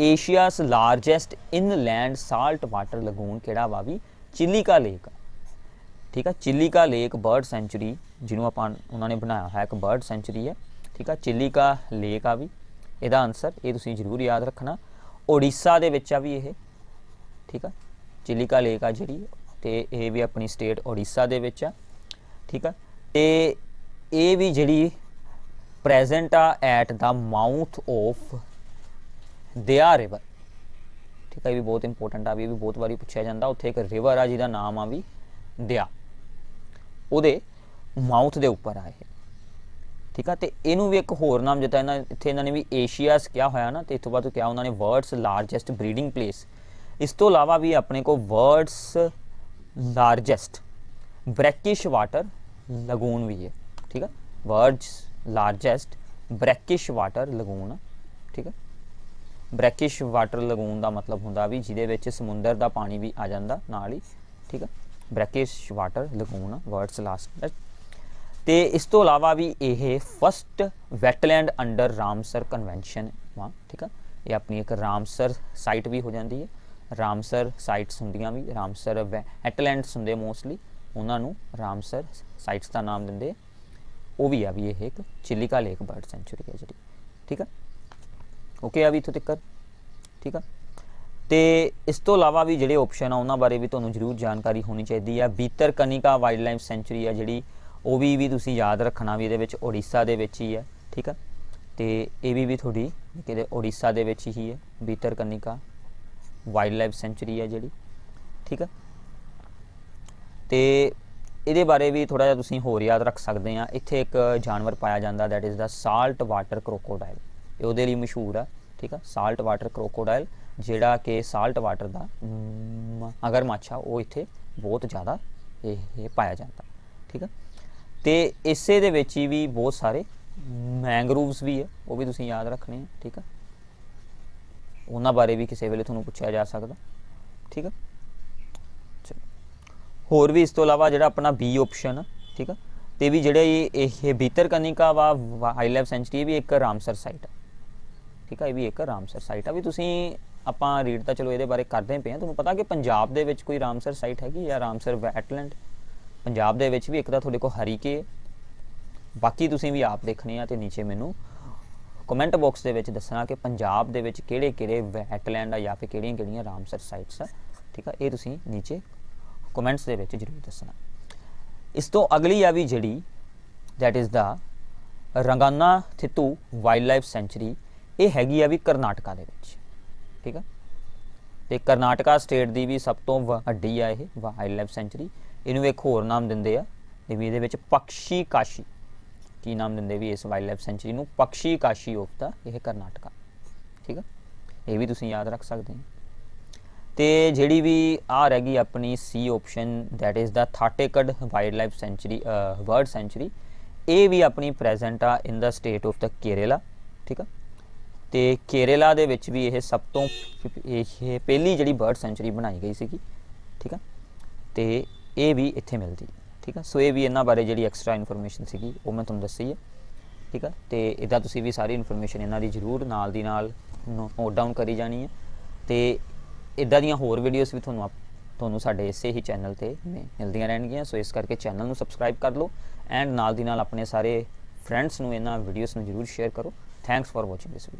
Asia's largest inland salt water lagoon केड़ा वा भी चिलिका लेक, ठीक है। चिलिका लेक बर्ड सेंचुरी जिन्हों आप उन्होंने बनाया है एक बर्ड सेंचुरी है, ठीक है। चिलिका लेक आ भी ਇਹਦਾ आंसर ये तुसीं जरूर याद रखना, ओडिशा दे विच आ भी ये, ठीक है। चिलिका लेक आ जिहड़ी ते ये भी अपनी स्टेट ओडिशा दे विच आ, ठीक है। ते ये भी जिहड़ी प्रेजेंट आ at the mouth of Daya river, ठीक है, ये भी बहुत इंपोर्टेंट आ भी, ये भी बहुत बारी पूछा जाता। उत्थे एक रिवर आ जिहदा नाम आ भी दया, उहदे माउथ दे उपर आ, ठीक है। तो इनू भी एक होर नाम दिता इत्थे इन्होंने भी एशियास क्या होया ना, तो इतों बाद क्या उन्होंने वर्ल्ड्स लार्जेस्ट ब्रीडिंग प्लेस, इस तो अलावा भी अपने को world's largest brackish water lagoon भी है, ठीक है। World's largest brackish water lagoon, ठीक है। ब्रैकिश वाटर लगून का मतलब हुंदा भी जिहदे विच समुंदर का पानी भी आ जाता नाल ही, ठीक है। Brackish water lagoon world's largest. तो इस तो अलावा भी ये first wetland under Ramsar convention वा, ठीक है। ये अपनी एक रामसर साइट भी हो जाती है, रामसर साइट्स होंदियां भी, रामसर वैटलैंड्स होंदे मोस्टली उन्होंने रामसर साइट्स का नाम देंगे, वो भी आ भी ये एक चिलिका लेक बर्ड सेंचुरी है जी, ठीक है। ओके आ भी इत्थों तक, ठीक है। तो इस तो अलावा भी जोड़े ऑप्शन आ उन्होंने बारे भी तुहानूं जरूर जानकारी होनी चाहिए। बीतरकनिका वाइल्ड लाइफ सेंचुरी है जी, वो भी तुसीं याद रखना भी ये ओडिशा दे विच ही है, ठीक है। तो ये भी थोड़ी कि ओडिशा दे विच ही है बीतरकनिका वाइल्ड लाइफ सेंचुरी है जी, ठीक है। तो ये बारे भी थोड़ा जिहा तुसीं होर याद रख सकते हैं। इत्थे एक जानवर पाया जाता that is the salt water crocodile, ये उहदे लई मशहूर है, ठीक है। साल्ट वाटर क्रोकोडाइल जिहड़ा कि साल्ट वाटर का अगर माछा वो इत्थे बहुत ज़्यादा ये पाया जाता, ठीक है। तो इसे दे विच भी बहुत सारे मैंग्रोव्स भी है, वो भी तुसीं याद रखने हैं, ठीक है। उन्हां बारे भी किसी वेले तुहानूं पुछया जा सकदा, ठीक है। चलो होर भी इस तो अलावा जिहड़ा अपना बी ऑप्शन, ठीक है, ਤੇ ਵੀ ਜਿਹੜੇ ਇਹ ਭੀਤਰਕਨਿਕਾ ਵਾ ਵਾਈਲਡ ਲਾਈਫ ਸੈਂਚੁਰੀ ਵੀ ਇੱਕ ਰਾਮਸਰ ਸਾਈਟ ਆ, ਠੀਕ ਆ, ਇਹ ਵੀ ਇੱਕ ਰਾਮਸਰ ਸਾਈਟ ਆ। ਵੀ ਤੁਸੀਂ ਆਪਾਂ ਰੀਡ ਤਾਂ ਚਲੋ ਇਹਦੇ ਬਾਰੇ ਕਰਦੇ ਪਏ ਆ। ਤੁਹਾਨੂੰ ਪਤਾ ਕਿ ਪੰਜਾਬ ਦੇ ਵਿੱਚ ਕੋਈ ਰਾਮਸਰ ਸਾਈਟ ਹੈਗੀ ਜਾਂ ਰਾਮਸਰ ਵੈਟਲੈਂਡ? ਪੰਜਾਬ ਦੇ ਵਿੱਚ ਵੀ ਇੱਕ ਤਾਂ ਤੁਹਾਡੇ ਕੋਲ ਹਰੀਕੇ, ਬਾਕੀ ਤੁਸੀਂ ਵੀ ਆਪ ਦੇਖਣੇ ਆ ਤੇ ਨੀਚੇ ਮੈਨੂੰ ਕਮੈਂਟ ਬਾਕਸ ਦੇ ਵਿੱਚ ਦੱਸਣਾ ਕਿ ਪੰਜਾਬ ਦੇ ਵਿੱਚ ਕਿਹੜੇ ਕਿਹੜੇ ਵੈਟਲੈਂਡ ਆ ਜਾਂ ਫਿਰ ਕਿਹੜੀਆਂ ਕਿਹੜੀਆਂ ਰਾਮਸਰ ਸਾਈਟਸ ਆ, ਠੀਕ ਆ, ਇਹ ਤੁਸੀਂ ਨੀਚੇ ਕਮੈਂਟਸ ਦੇ ਵਿੱਚ ਜ਼ਰੂਰ ਦੱਸਣਾ। ਇਸ ਤੋਂ ਅਗਲੀ ਆ ਵੀ ਜਿਹੜੀ that is the Ranganathittu wildlife sanctuary. ਇਹ ਹੈਗੀ ਆ ਵੀ ਕਰਨਾਟਕਾ ਦੇ ਵਿੱਚ, ਠੀਕ ਆ, ਤੇ ਕਰਨਾਟਕਾ ਸਟੇਟ ਦੀ ਵੀ ਸਭ ਤੋਂ ਵੱਡੀ ਆ ਇਹ ਵਾਈਲਡ ਲਾਈਫ ਸੈਂਚੁਰੀ। ਇਹਨੂੰ ਇੱਕ ਹੋਰ ਨਾਮ ਦਿੰਦੇ ਆ ਤੇ ਵੀ ਇਹਦੇ ਵਿੱਚ ਪਕਸ਼ੀ ਕਾਸ਼ੀ, ਕੀ ਨਾਮ ਦਿੰਦੇ ਵੀ ਇਸ ਵਾਈਲਡ ਲਾਈਫ ਸੈਂਚੁਰੀ ਨੂੰ? ਪਕਸ਼ੀ ਕਾਸ਼ੀ ਆਫ ਦਾ ਇਹ ਕਰਨਾਟਕਾ, ਠੀਕ ਆ, ਇਹ ਵੀ ਤੁਸੀਂ ਯਾਦ ਰੱਖ ਸਕਦੇ ਹੋ। ਤੇ ਜਿਹੜੀ ਵੀ ਆ ਰਹਿ ਗਈ ਆਪਣੀ C option that is the Thattekad wildlife sanctuary bird sanctuary. ਇਹ ਵੀ ਆਪਣੀ ਪ੍ਰੈਜ਼ੈਂਟ ਆ in the state of the Kerala, ਠੀਕ ਆ, ਤੇ ਕੇਰਲਾ ਦੇ ਵਿੱਚ ਵੀ ਇਹ ਸਭ ਤੋਂ ਇਹ ਪਹਿਲੀ ਜਿਹੜੀ ਬਰਡ ਸੈਂਚੁਰੀ ਬਣਾਈ ਗਈ ਸੀਗੀ, ਠੀਕ ਆ, ਤੇ ਇਹ ਵੀ ਇੱਥੇ ਮਿਲਦੀ, ਠੀਕ ਆ। ਸੋ ਇਹ ਵੀ ਇਹਨਾਂ ਬਾਰੇ ਜਿਹੜੀ ਐਕਸਟਰਾ ਇਨਫੋਰਮੇਸ਼ਨ ਸੀਗੀ ਉਹ ਮੈਂ ਤੁਹਾਨੂੰ ਦੱਸੀ ਹੈ, ਠੀਕ ਆ। ਤੇ ਇੱਦਾਂ ਤੁਸੀਂ ਵੀ ਸਾਰੀ ਇਨਫੋਰਮੇਸ਼ਨ ਇਹਨਾਂ ਦੀ ਜ਼ਰੂਰ ਨਾਲ ਦੀ ਨਾਲ ਨੋਟ ਡਾਊਨ ਕਰੀ ਜਾਣੀ ਹੈ। ਤੇ ਇੱਦਾਂ ਦੀਆਂ ਹੋਰ ਵੀਡੀਓਜ਼ ਵੀ ਤੁਹਾਨੂੰ ਸਾਡੇ ਇਸੇ ਹੀ ਚੈਨਲ 'ਤੇ ਮਿਲਦੀਆਂ ਰਹਿਣਗੀਆਂ। ਸੋ ਇਸ ਕਰਕੇ ਚੈਨਲ ਨੂੰ ਸਬਸਕ੍ਰਾਈਬ ਕਰ ਲਓ ਐਂਡ ਨਾਲ ਦੀ ਨਾਲ ਆਪਣੇ ਸਾਰੇ ਫਰੈਂਡਸ ਨੂੰ ਇਹਨਾਂ ਵੀਡੀਓਜ਼ ਨੂੰ ਜ਼ਰੂਰ ਸ਼ੇਅਰ ਕਰੋ। Thanks for watching this video.